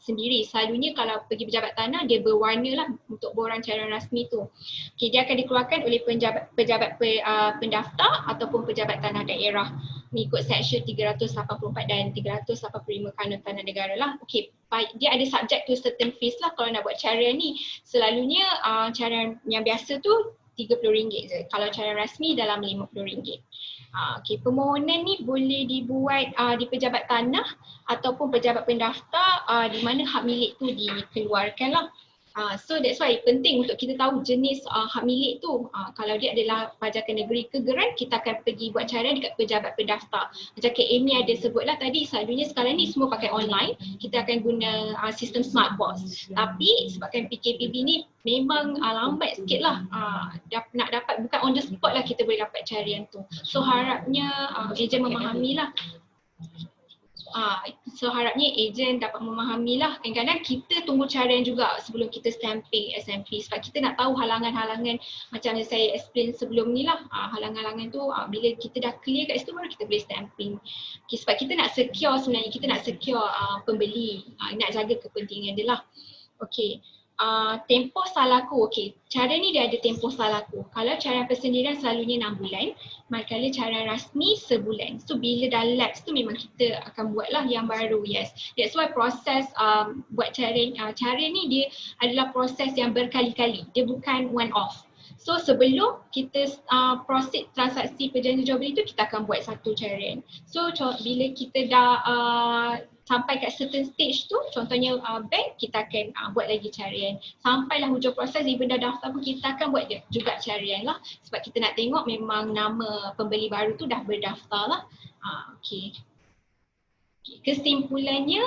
C: sendiri. Selalunya kalau pergi pejabat tanah dia berwarna lah untuk borang carian rasmi tu. Okay, dia akan dikeluarkan oleh pejabat pendaftar ataupun pejabat tanah daerah mengikut Seksyen 384 dan 385 Kanun Tanah Negara lah. Okay, dia ada subject to certain fees lah kalau nak buat carian ni. Selalunya carian yang biasa tu RM30 je. Kalau cara rasmi dalam RM50. Okey, permohonan ni boleh dibuat di pejabat tanah ataupun pejabat pendaftar di mana hak milik tu dikeluarkan lah. So that's why penting untuk kita tahu jenis hak milik tu. Kalau dia adalah pajakan negeri ke geran, kita akan pergi buat carian dekat pejabat pendaftar. Macam Kak Amy ada sebutlah tadi, selalunya sekarang ni semua pakai online. Kita akan guna sistem smart box. Tapi sebabkan PKPB ni memang lambat sikit lah. Nak dapat bukan on the spot lah kita boleh dapat carian tu. So harapnya ejen memahami lah. So harapnya ejen dapat memahami lah. Kadang-kadang kita tunggu carian juga sebelum kita stamping SMP sebab kita nak tahu halangan-halangan macam yang saya explain sebelum ni lah. Halangan-halangan tu bila kita dah clear kat situ baru kita boleh stamping. Okay, sebab kita nak secure sebenarnya, kita nak secure pembeli, nak jaga kepentingan dia lah. Okay. Tempoh salaku, okey. Cara ni dia ada tempoh salaku. Kalau cara persendirian selalunya 6 bulan, manakala cara rasmi sebulan. So bila dah lapse tu memang kita akan buatlah yang baru, yes. That's why proses buat cara ni dia adalah proses yang berkali-kali. Dia bukan one off. So sebelum kita proceed transaksi perjanjian jual beli tu, kita akan buat satu carian. So bila kita dah sampai kat certain stage tu, contohnya bank, kita akan buat lagi carian. Sampailah hujung proses, even dah daftar pun kita akan buat juga carian lah. Sebab kita nak tengok memang nama pembeli baru tu dah berdaftar lah. Okay. Kesimpulannya,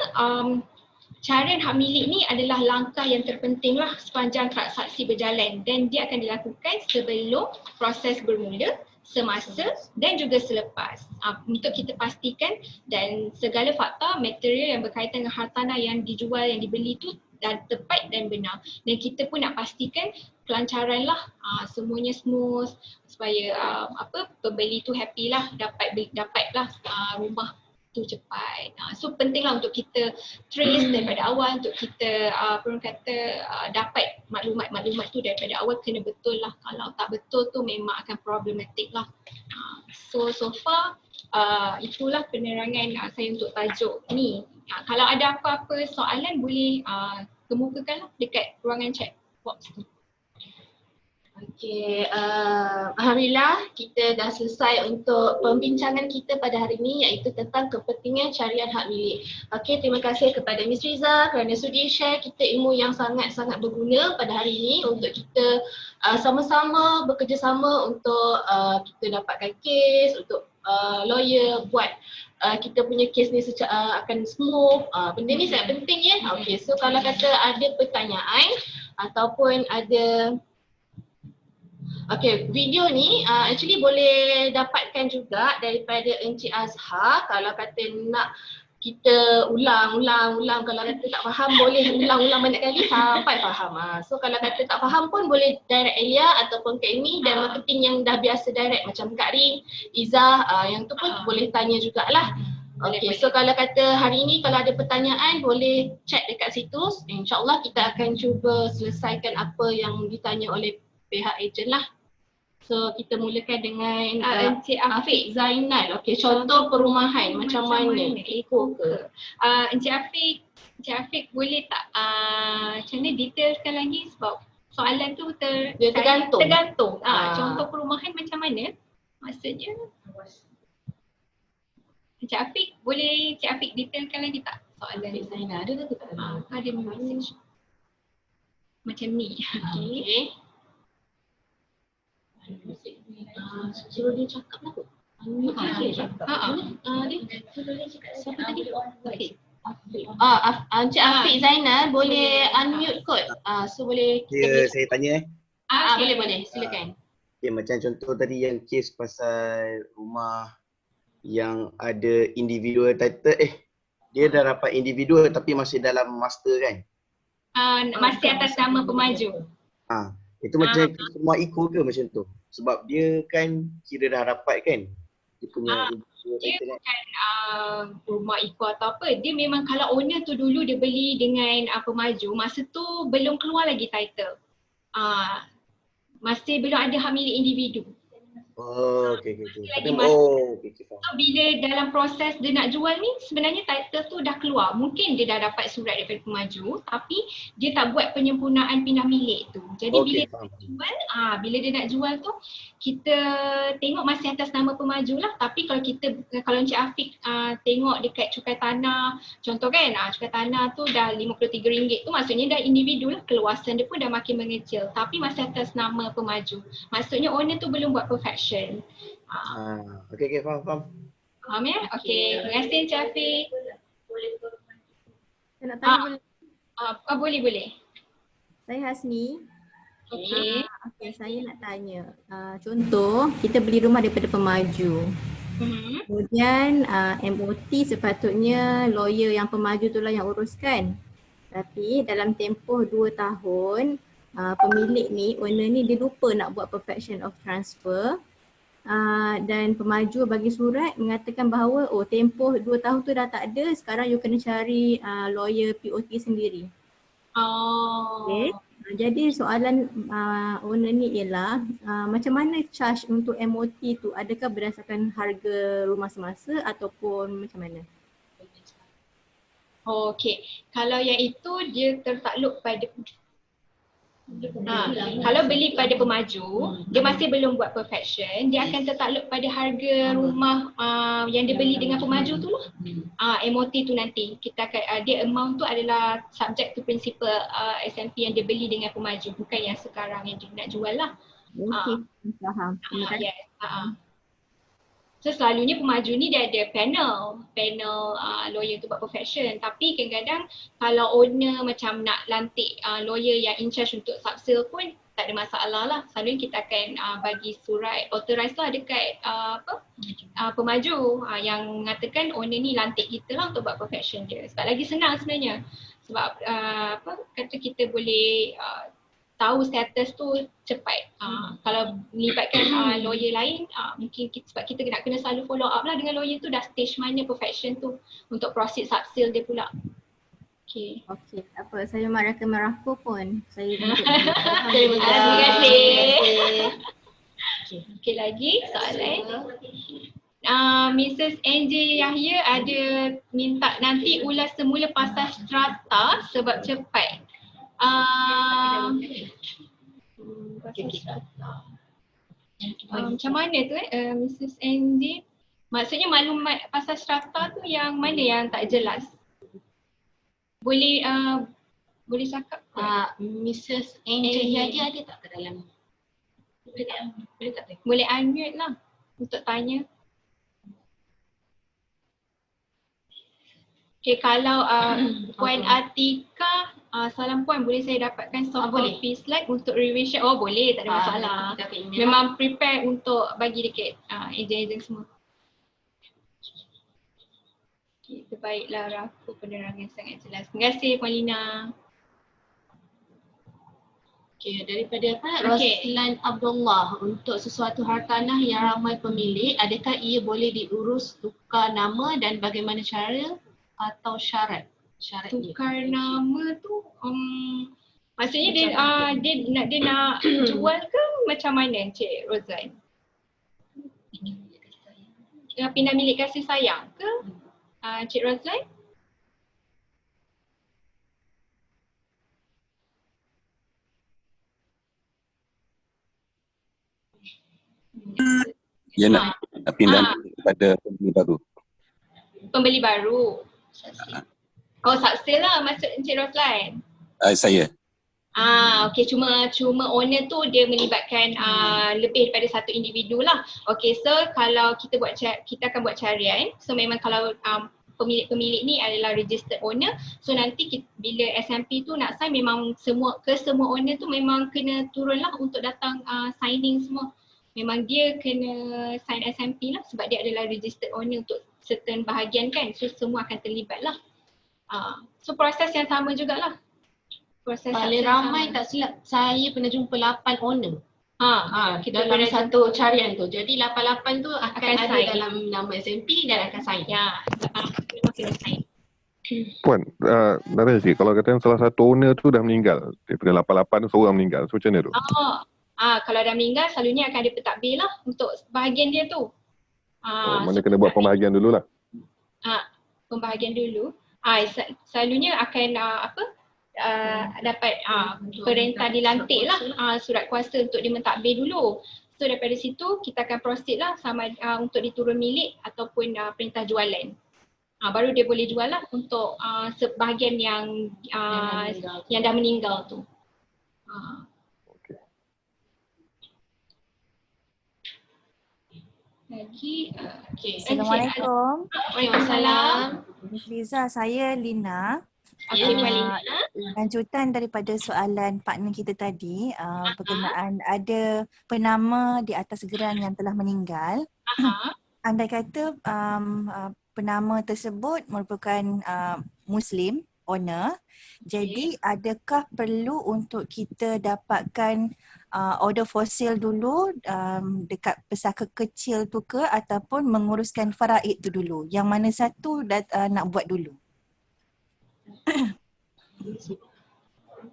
C: carian hak milik ni adalah langkah yang terpenting lah sepanjang transaksi berjalan dan dia akan dilakukan sebelum proses bermula, semasa dan juga selepas untuk kita pastikan dan segala fakta material yang berkaitan dengan hartanah yang dijual, yang dibeli tu dan tepat dan benar, dan kita pun nak pastikan kelancaran lah, semuanya smooth supaya pembeli tu happy lah, dapatlah rumah tu cepat. So pentinglah untuk kita trace daripada awal, untuk kita dapat maklumat-maklumat tu daripada awal kena betul lah. Kalau tak betul tu memang akan problematik lah. So far itulah penerangan saya untuk tajuk ni. Kalau ada apa-apa soalan boleh kemukakan lah dekat ruangan chat box tu.
E: Okey, alhamdulillah kita dah selesai untuk pembincangan kita pada hari ini iaitu tentang kepentingan carian hak milik. Okey, terima kasih kepada Miss Riza kerana sudi share kita ilmu yang sangat-sangat berguna pada hari ini untuk kita sama-sama bekerjasama untuk kita dapatkan kes, untuk lawyer buat kita punya kes ni akan smooth. Benda ni sangat penting ya. Okey, so kalau kata ada pertanyaan ataupun ada video ni actually boleh dapatkan juga daripada Encik Azhar. Kalau kata nak kita ulang, kalau kata tak faham boleh ulang banyak kali sampai faham. So kalau kata tak faham pun boleh direct Elia ataupun Kak Amy dan marketing yang dah biasa direct macam Kak Rin, Izzah, yang tu pun boleh tanya jugalah. Okay, so kalau kata hari ni kalau ada pertanyaan boleh chat dekat situ. InsyaAllah kita akan cuba selesaikan apa yang ditanya oleh pihak ejen lah. So kita mulakan dengan Encik Afiq Zainal. Okey, contoh perumahan macam mana? Eco ke?
C: Encik Afiq boleh tak macam mana detailkan lagi sebab soalan tu tergantung. Contoh perumahan macam mana? Maksudnya Encik Afiq boleh Encik Afiq detailkan lagi tak soalan
E: Afiq Zainal ada ke tak?
C: Ada message macam ni. Okey.
E: Suruh dia cakap lah kot. Siapa tadi? Okey. Encik Afiq Zainal boleh unmute kot. So boleh
F: Saya tanya
E: boleh silakan.
F: Okay, macam contoh tadi yang kes pasal rumah yang ada individual title, dia dah dapat individual tapi masih dalam master kan?
C: Masih atas nama pemaju.
F: Itu macam semua equal ke macam tu? Sebab dia kan kira dah dapat kan? Dia punya
C: dia bukan rumah equal atau apa. Dia memang kalau owner tu dulu dia beli dengan pemaju, masa tu belum keluar lagi title. Masih belum ada hak milik individu.
F: Oh, okey.
C: Lagi
F: Tapi
C: masih
F: okey faham.
C: So bila dalam proses dia nak jual ni sebenarnya title tu dah keluar. Mungkin dia dah dapat surat daripada pemaju tapi dia tak buat penyempurnaan pindah milik tu. Jadi bila
F: Okey, faham.
C: jual, bila dia nak jual tu kita tengok masih atas nama pemaju lah. Tapi kalau Encik Afiq tengok dekat cukai tanah, contoh kan cukai tanah tu dah RM53 tu maksudnya dah individu lah, keluasan dia pun dah makin mengecil tapi masih atas nama pemaju. Maksudnya owner tu belum buat perfection.
F: Okey, faham.
C: Faham ya? Okey, terima kasih Encik Afiq.
D: Saya nak tanya boleh?
C: Boleh.
D: Saya Hasni.
C: Okey.
D: Okey, saya nak tanya. Contoh, kita beli rumah daripada pemaju. Kemudian MOT sepatutnya lawyer yang pemaju tu lah yang uruskan. Tapi dalam tempoh 2 tahun, pemilik ni, owner ni dia lupa nak buat perfection of transfer. Dan pemaju bagi surat mengatakan bahawa tempoh 2 tahun tu dah tak ada, sekarang you kena cari lawyer POT sendiri. Okay. Jadi soalan owner ni ialah macam mana charge untuk MOT tu, adakah berdasarkan harga rumah semasa ataupun macam mana?
C: Okey, kalau yang itu dia tertakluk pada kalau beli pada pemaju, dia masih belum buat perfection, dia akan tertakluk pada harga rumah yang dia beli dengan pemaju tu lah. MOT tu nanti kita akan dia amount tu adalah subject to principal SMP yang dia beli dengan pemaju, bukan yang sekarang yang dia nak jual lah.
D: Okey, faham.
C: Yes. So selalunya pemaju ni dia ada panel lawyer tu buat perfection, tapi kadang-kadang kalau owner macam nak lantik lawyer yang in charge untuk subsale pun tak ada masalah lah. Selalunya kita akan bagi surat authorize lah dekat pemaju yang mengatakan owner ni lantik kita lah untuk buat perfection dia. Sebab lagi senang sebenarnya. Sebab kata kita boleh tahu status tu cepat. Kalau melibatkan lawyer lain, mungkin sebab kita nak kena selalu follow up lah dengan lawyer tu dah stage mana perfection tu untuk proceed subsale dia pula. Okay.
D: Okey, apa saya rakan merako pun. Saya
C: Terima kasih. Okay, lagi soalan. Mrs. NJ Yahya ada minta nanti ulas semula pasal strata sebab cepat. Macam mana tu Mrs. Andy? Maksudnya maklumat pasal strata tu yang mana yang tak jelas? Boleh cakap?
E: Mrs. Angel Yahya ada tak ke dalam? Boleh tak?
C: Boleh unmute lah untuk tanya. Okay, kalau Puan Atika, salam Puan, boleh saya dapatkan soft copy slide untuk revision? Oh boleh, tak ada masalah. Memang prepare untuk bagi dekat ejen-ejen semua. Okay, terbaiklah Rafu, penerangan sangat jelas. Terima kasih Puan Lina.
E: Okay, daripada Roslan Abdullah, untuk sesuatu hartanah yang ramai pemilik, adakah ia boleh diurus tukar nama dan bagaimana cara atau syarat
C: tukar nama tu maksudnya dia nak jual ke macam mana Encik Rozan? Pindah milik kasih sayang ke Encik Rozan?
B: Dia nak pindah kepada pembeli baru.
C: Pembeli baru. Oh, subsale lah maksud Encik Roslan.
B: Saya.
C: Okey, cuma owner tu dia melibatkan lebih daripada satu individu lah. Okey, so kalau kita akan buat carian. So memang kalau pemilik-pemilik ni adalah registered owner, so nanti bila SMP tu nak sign memang semua owner tu memang kena turun lah untuk datang signing semua. Memang dia kena sign SMP lah sebab dia adalah registered owner untuk certain bahagian kan, so semua akan terlibat lah. So proses yang sama jugalah. Proses
E: paling ramai tak silap saya pernah jumpa 8 owner.
C: Kita
E: dalam
C: pernah
E: satu carian tu. Jadi 88 tu akan ada
C: sign
E: dalam nama SMP dan akan sign.
C: Ya, memang kena sign.
G: Puan, Nara cik, kalau kata salah satu owner tu dah meninggal, daripada 88 tu seorang meninggal, so macam mana tu?
C: Kalau dah meninggal selalunya akan ada pentadbir lah untuk bahagian dia tu.
G: Mana kena buat pembahagian dulu lah.
C: Pembahagian dulu. Selalunya akan dapat perintah dilantik lah, surat kuasa untuk dimentadbir dulu. So daripada situ kita akan proceed lah sama untuk diturun milik ataupun perintah jualan. Baru dia boleh jual lah untuk sebahagian yang dah meninggal tu. Lagi,
H: Assalamualaikum.
C: Waalaikumsalam.
H: Miss Liza, saya Lina.
C: Okey, Lina.
H: Lanjutan daripada soalan partner kita tadi, berkenaan ada penama di atas geran yang telah meninggal. Andai kata penama tersebut merupakan Muslim, owner, jadi adakah perlu untuk kita dapatkan order for sale dulu dekat pesaka kecil tu ke ataupun menguruskan faraid tu dulu? Yang mana satu nak buat dulu?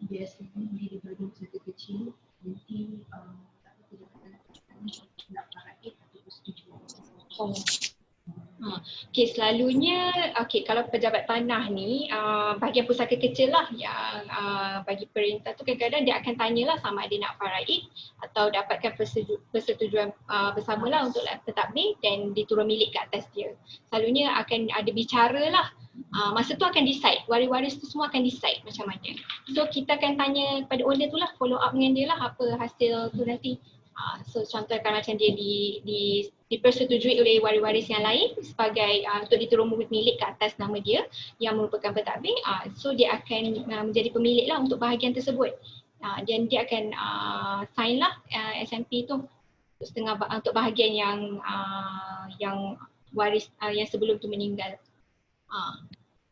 A: Biasanya daripada pesaka kecil nanti nak faraid atau persetujuan.
C: Selalunya kalau pejabat tanah ni bahagian pusaka kecil lah yang bagi perintah tu kadang-kadang dia akan tanyalah sama ada nak faraid atau dapatkan persetujuan bersama lah untuk pentadbir dan diturun milik ke atas dia. Selalunya akan ada bicara lah. Masa tu akan decide, waris-waris tu semua akan decide macam mana. So kita akan tanya kepada owner tu lah, follow up dengan dia lah apa hasil tu nanti. So contoh kalau macam dia dipersetujui oleh waris-waris yang lain sebagai untuk diturun milik ke atas nama dia yang merupakan pentadbir, so dia akan menjadi pemilik lah untuk bahagian tersebut. Dan dia akan sign lah SMP tu setengah untuk bahagian yang waris yang sebelum tu meninggal.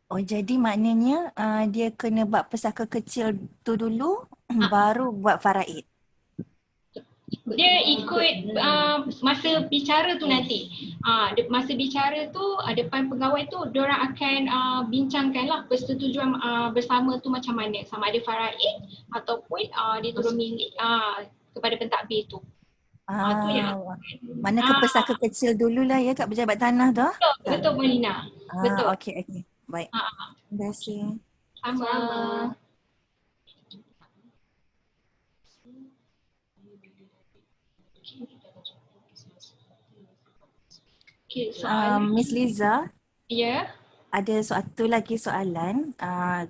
H: Oh, jadi maknanya dia kena buat pesaka kecil tu dulu baru buat faraid.
C: Dia ikut masa bicara tu nanti. Masa bicara tu depan pegawai tu diorang akan bincangkan lah persetujuan bersama tu macam mana, sama ada faraid ataupun diturun milik kepada pentadbir tu. Tu yang
H: Manakah pesaka kecil dululah ya kat pejabat tanah tu?
C: betul Melina. Betul.
H: Okey. Baik. Terima kasih.
C: Sama.
H: Miss Liza,
C: Ya.
H: ada satu lagi soalan.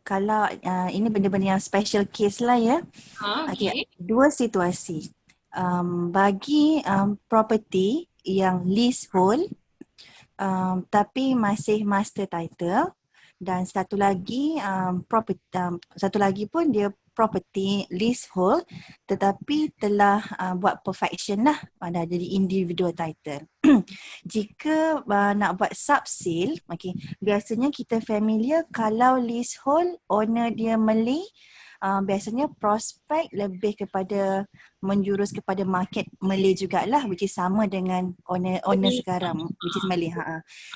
H: Kalau ini benda-benda yang special case lah ya.
C: Okey.
H: Dua situasi. Bagi property yang leasehold tapi masih master title, dan satu lagi satu lagi pun dia property leasehold tetapi telah buat perfection lah, dah jadi individual title. Jika nak buat sub-sale, biasanya kita familiar kalau leasehold owner dia Malay, biasanya prospek lebih kepada menjurus kepada market Malay jugalah, which is sama dengan owner sekarang, which is Malay.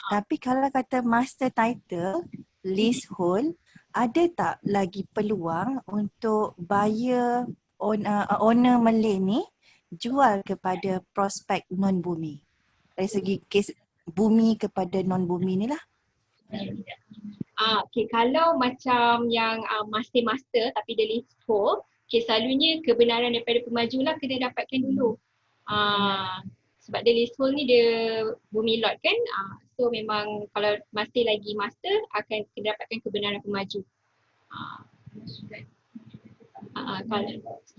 H: Tapi kalau kata master title, leasehold, ada tak lagi peluang untuk buyer owner Malay ni jual kepada prospek non-bumi? Dari segi kes bumi kepada non-bumi ni lah.
C: Kalau macam yang master tapi dia leasehold, selalunya kebenaran daripada pemaju lah kena dapatkan dulu. Sebab dia leasehold ni dia bumi lot kan, so memang kalau masih lagi master akan kena dapatkan kebenaran pemaju.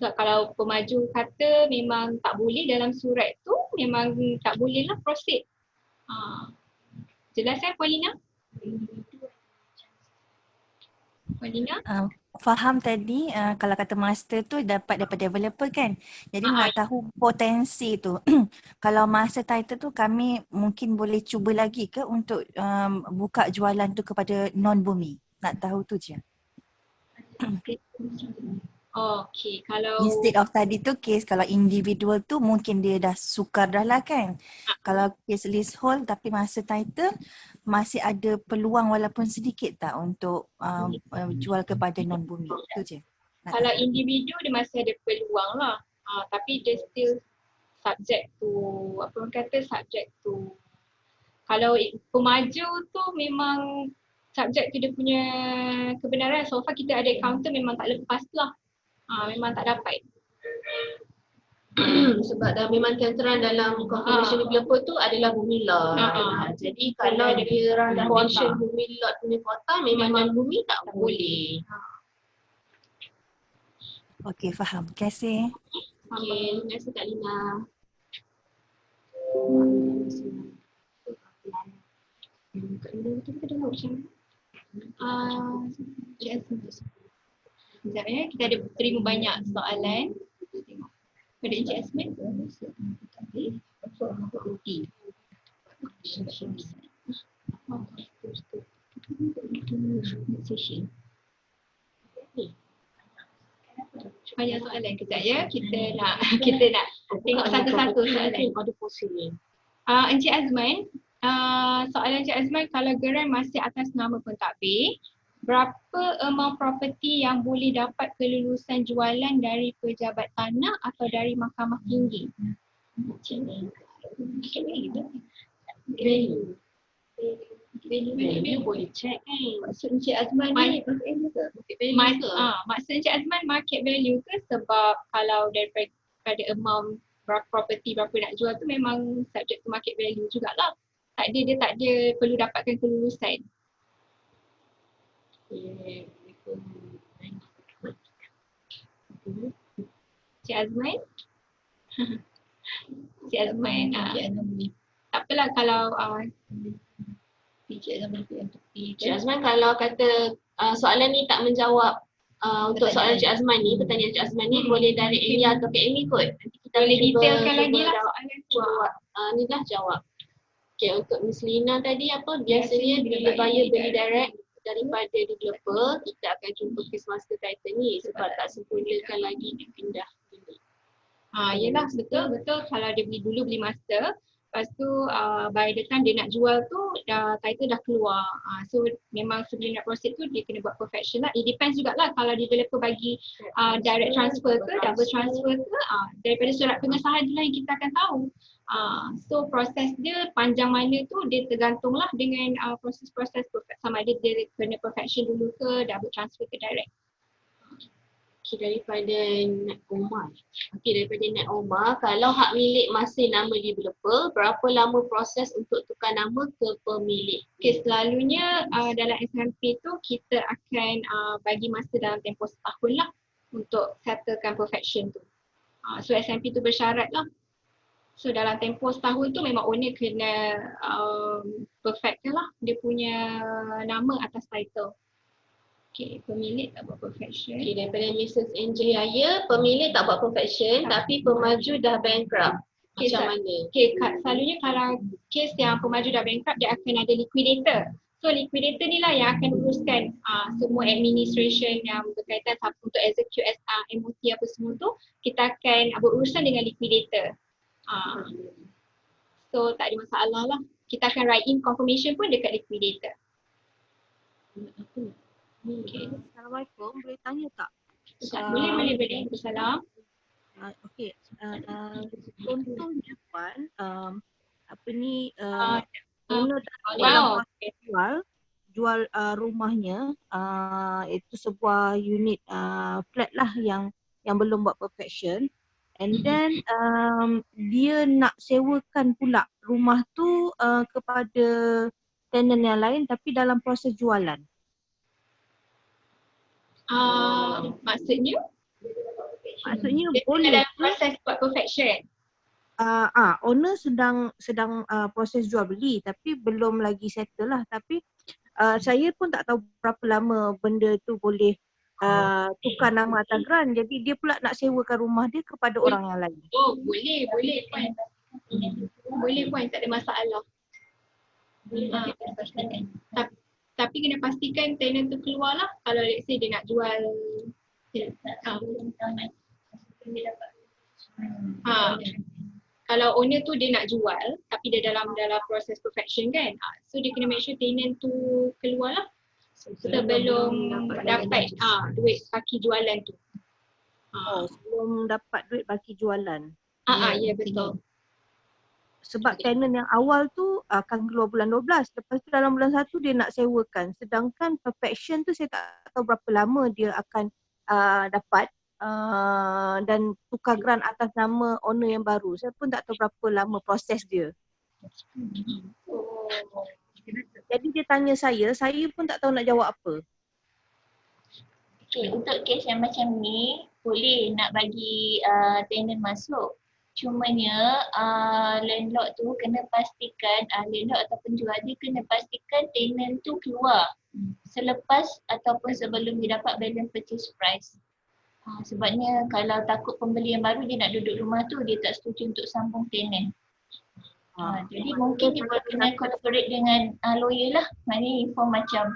C: Kalau pemaju kata memang tak boleh dalam surat tu, memang tak boleh lah proceed. Jelas Puan Lina? Puan Lina?
H: Faham tadi kalau kata master tu dapat daripada developer kan. Jadi nak tahu potensi tu. Kalau master title tu kami mungkin boleh cuba lagi ke untuk buka jualan tu kepada non-bumi. Nak tahu tu je.
C: Okey, kalau
H: instead of tadi tu case kalau individual tu mungkin dia dah sukar dah lah kan. Kalau case leasehold tapi master title masih ada peluang walaupun sedikit tak untuk jual kepada non-bumi. Itu je.
C: Kalau individu dia masih ada peluang lah. Tapi dia still subject to, apa orang kata, subject to, kalau pemaju tu memang subject to dia punya kebenaran. So far kita ada encounter memang tak lepas lah. Memang tak dapat.
E: Sebab dah memang terang dalam confirmation developer tu adalah bumi lot. Jadi kalau dia function bumi lot punya kota memang non bumi tak boleh.
H: Okey, faham. Terima kasih.
E: Okey, terima kasih Kak Lina.
C: Kak Lina betul kita dah nak macam sekejap ya, kita ada terima banyak soalan. Tengok. Pada Encik Asmin. Banyak soalan kejap ya. Kita nak tengok satu-satu soalan.
E: Ada posisi.
C: Encik Azman, soalan Encik Azman, kalau geran masih atas nama pentadbir, berapa amount property yang boleh dapat kelulusan jualan dari pejabat tanah atau dari mahkamah tinggi?
E: Value boleh check kan.
A: Maksud Encik Azman ni
C: maksud Encik Azman market value ke? Sebab kalau daripada amount berapa property berapa nak jual tu memang subject to market value jugalah. Dia tak ada perlu dapatkan kelulusan. Cik Azman? Cik Azman, tak apalah kalau
A: Cik
E: Azman kalau kata soalan ni tak menjawab untuk soalan Cik Azman ni, pertanyaan Cik Azman ni boleh dari Elia atau Kak Amy kot. Nanti kita
C: boleh
E: cuba
C: detailkan lagi lah soalan tu.
E: Ni dah jawab. Okay, untuk Miss Lina tadi apa, biasanya bila buyer beli direct daripada developer, kita akan jumpa case master title ni sebab tak sempurnakan lagi dia pindah bilik.
C: Yelah, betul. Kalau dia beli dulu, beli master, lepas tu by the time dia nak jual tu title dah keluar. So memang sebelum nak proceed tu dia kena buat perfection lah. It depends jugalah kalau developer bagi direct transfer ke, double transfer ke, daripada surat pengesahan je lah yang kita akan tahu. So proses dia panjang mana tu dia tergantunglah dengan proses-proses sama ada dia kena perfection dulu ke, double transfer ke direct.
E: Daripada Net Omar. Daripada Net Omar, kalau hak milik masih nama developer, berapa lama proses untuk tukar nama ke pemilik?
C: Selalunya dalam SMP tu kita akan bagi masa dalam tempoh setahun lah untuk settlekan perfection tu. So SMP tu bersyarat lah. So dalam tempoh setahun tu memang owner kena perfectkan lah dia punya nama atas title. Pemilik tak buat perfection.
E: Daripada Mrs. Angel Yaya, pemilik tak buat perfection tapi pemaju dah bankrupt. Macam mana?
C: Selalunya kalau kes yang pemaju dah bankrupt, dia akan ada liquidator. So liquidator ni lah yang akan uruskan semua administration yang berkaitan untuk execute MOT apa semua tu, kita akan berurusan dengan liquidator. So tak ada masalah lah. Kita akan write in confirmation pun dekat liquidator.
I: Assalamualaikum, boleh tanya tak?
C: Boleh. Assalamualaikum.
I: Okey, contohnya Puan, owner jual rumahnya, itu sebuah unit flat lah yang belum buat perfection, and then dia nak sewakan pula rumah tu kepada tenant yang lain tapi dalam proses jualan.
C: Maksudnya
I: boleh
C: dalam proses buat perfection.
I: Owner sedang proses jual beli tapi belum lagi settle lah, tapi saya pun tak tahu berapa lama benda tu boleh tukar nama atas geran, jadi dia pula nak sewakan rumah dia kepada orang yang lain.
C: Boleh Puan. Boleh Puan, tak ada masalah. Tapi kena pastikan tenant tu keluar lah. Kalau let's say dia nak jual kalau owner tu dia nak jual tapi dia dalam proses perfection kan, so dia kena make sure tenant tu keluar lah sebelum dapat duit kaki jualan tu.
I: Oh, sebelum dapat duit bagi jualan.
A: Ya betul.
I: Sebab tenant yang awal tu akan keluar bulan 12. Lepas tu dalam bulan 1 dia nak sewakan. Sedangkan perfection tu saya tak tahu berapa lama dia akan dapat dan tukar grant atas nama owner yang baru. Saya pun tak tahu berapa lama proses dia. Jadi dia tanya saya pun tak tahu nak jawab apa.
J: Okay, untuk kes yang macam ni boleh nak bagi tenant masuk. Cumanya landlord tu kena pastikan, landlord atau penjual dia kena pastikan tenant tu keluar selepas ataupun sebelum dia dapat balance purchase price. Sebabnya kalau takut pembeli yang baru dia nak duduk rumah tu, dia tak setuju untuk sambung tenant. Jadi mungkin dia boleh kena collaborate dengan lawyer lah. Maknanya inform macam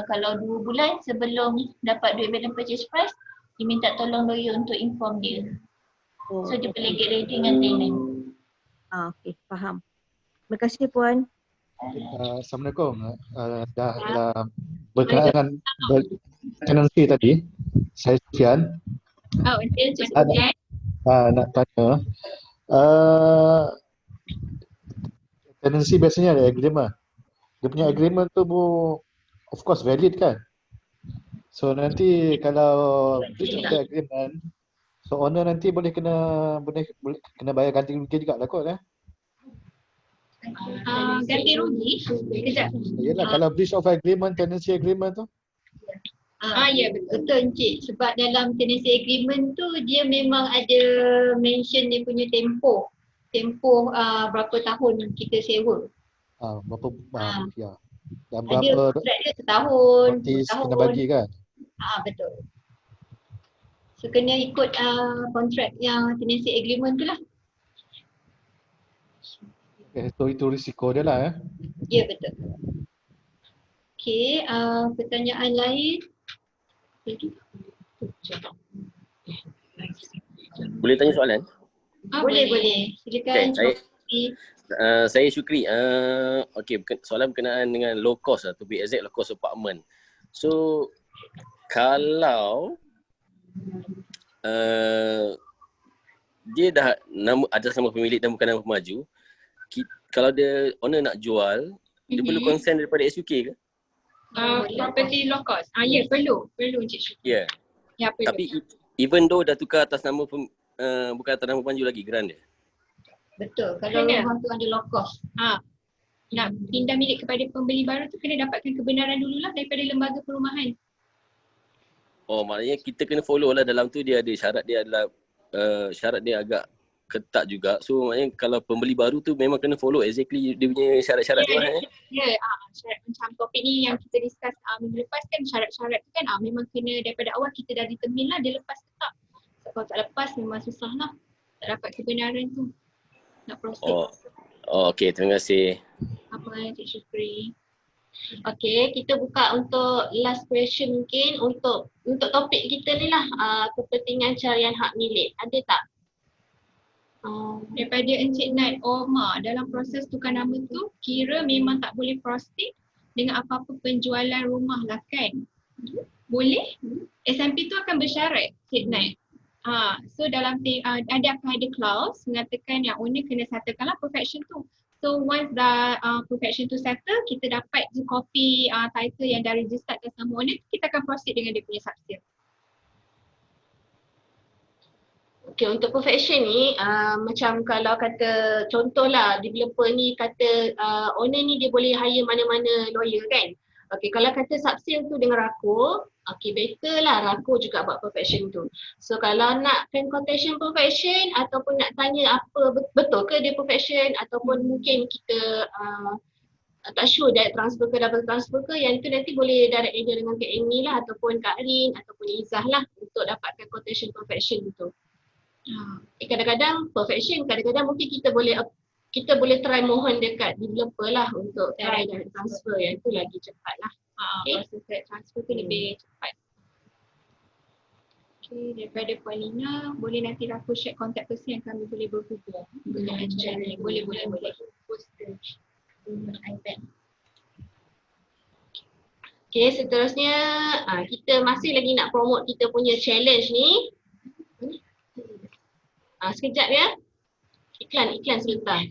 J: kalau 2 bulan sebelum dapat duit balance purchase price, dia minta tolong lawyer untuk inform dia. So dia boleh get ready dengan tenant.
I: Okey, faham. Terima kasih Puan.
K: Assalamualaikum. Dah berkenaan dengan tenancy tadi, saya Sufian. Nak tanya, tenancy biasanya ada agreement. Dia punya agreement tu of course valid kan? So nanti kalau breach of the agreement, so owner nanti boleh kena bayar ganti rugi juga lah kot
C: Ganti rugi? Kejap.
K: Yalah, kalau breach of agreement, tenancy agreement tu.
A: Ya betul Encik. Sebab dalam tenancy agreement tu dia memang ada mention dia punya tempoh berapa tahun kita sewa.
K: Ya. Dan
A: Ada
K: berapa
A: kontrak dia setahun, 2
K: notice
A: tahun.
K: kena bagi kan?
A: Betul. So kena ikut kontrak yang tenancy agreement tu lah.
K: So itu risiko dia lah
A: Ya betul. Okey, pertanyaan lain.
L: Boleh tanya soalan?
A: Boleh. Silakan.
L: Saya Syukri. Okey, soalan berkenaan dengan low cost lah, to be exact low cost apartment. So kalau dia dah atas nama pemilik dan bukan nama pemaju, kalau dia owner nak jual, dia perlu consent daripada SUK ke?
C: Property law cost. Ya, perlu Encik Syukri.
L: Ya.
C: Ya, perlu.
L: Tapi even though dah tukar atas nama bukan atas nama pemaju lagi grant dia.
A: Betul. Kalau rumah tu ada low cost.
C: Nak pindah milik kepada pembeli baru tu kena dapatkan kebenaran dululah daripada lembaga perumahan.
L: Oh, maknanya kita kena follow lah dalam tu. Dia ada syarat dia adalah syarat dia agak ketat juga. So maknanya kalau pembeli baru tu memang kena follow exactly dia punya syarat-syarat tu lah
C: Syarat macam topik ni yang kita discuss minggu lepas kan, syarat-syarat tu kan memang kena daripada awal kita dah determine lah dia lepas ke tak. So, kalau tak lepas memang susah lah. Tak dapat kebenaran tu. Nak proceed.
L: Okey, terima kasih.
C: Apa Encik Syukri?
E: Okay, kita buka untuk last question mungkin untuk topik kita ni lah, kepentingan carian hak milik. Ada tak?
C: Daripada Encik Nat Omar, dalam proses tukar nama tu kira memang tak boleh proceed dengan apa-apa penjualan rumah lah kan? Boleh? SMP tu akan bersyarat Encik Nat. So dalam akan ada clause mengatakan yang owner kena settlekanlah perfection tu. So once dah perfection tu settle, kita dapat je copy title yang dah registered atas nama owner, kita akan proceed dengan dia punya subsale.
E: Okay, untuk perfection ni macam kalau kata contohlah developer ni kata owner ni dia boleh hire mana-mana lawyer kan. Okay, kalau kata subsale tu dengan Rako, okay better lah Rako juga buat perfection tu. So kalau nakkan quotation perfection ataupun nak tanya apa betul ke dia perfection ataupun mungkin kita tak sure direct transfer ke double transfer ke, yang itu nanti boleh direct dia dengan Kak Amy lah ataupun Kak Rin ataupun Izzah lah untuk dapatkan quotation perfection tu. Kadang-kadang perfection, kadang-kadang mungkin kita boleh try mohon dekat developer lah untuk try direct transfer, yang tu lagi cepat lah.
C: Proses direct transfer tu lebih cepat. Okay, daripada Puan Lina, boleh nanti Rako share kontak person yang kami boleh berhubung. Boleh. Post iPad.
E: Okay, seterusnya kita masih lagi nak promote kita punya challenge ni. Sekejap ya. Iklan sebentar.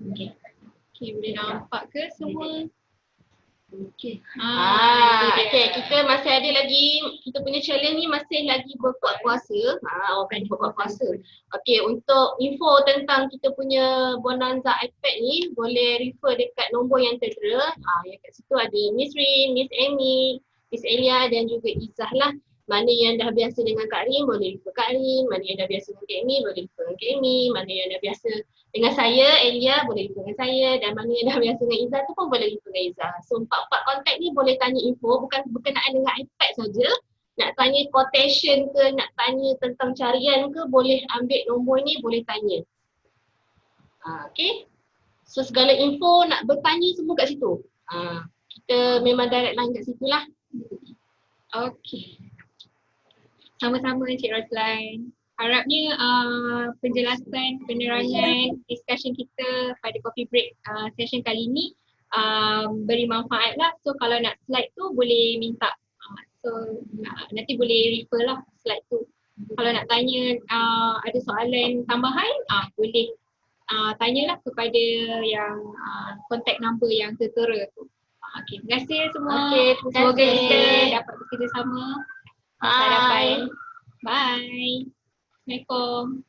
A: Okay.
C: Okay, boleh nampak ke semua?
A: Okay.
E: Okay, kita masih ada lagi, kita punya challenge ni masih lagi berkuat puasa. Orang kan berkuat puasa. Okay, untuk info tentang kita punya Bonanza iPad ni, boleh refer dekat nombor yang tertera. Yang kat situ ada Miss Rin, Miss Amy, Miss Elia dan juga Izzah lah. Mana yang dah biasa dengan Kak Rin, boleh refer Kak Rin. Mana yang dah biasa dengan Kak Amy, boleh refer dengan Kak Amy. Mana yang dah biasa dengan saya, Elia, boleh refer dengan saya. Dan mana yang dah biasa dengan Izzah tu pun boleh refer dengan Izzah. So 4 kontak ni boleh tanya info, bukan berkenaan dengan iPad saja. Nak tanya quotation ke, nak tanya tentang carian ke, boleh ambil nombor ni, boleh tanya. Okay. So segala info nak bertanya semua kat situ. Kita memang direct line kat situ lah.
C: Okay. Sama-sama Encik Roslan. Harapnya penjelasan, penerangan, discussion kita pada coffee break session kali ni beri manfaat lah. So kalau nak slide tu boleh minta. Nanti boleh refer lah slide tu. Kalau nak tanya ada soalan tambahan, boleh tanyalah kepada yang contact number yang tertera tu. Okay, terima kasih semua.
E: Okay, terima
C: Semoga
E: kasih.
C: kita dapat bekerjasama.
E: Bye.
C: Bye. Assalamualaikum.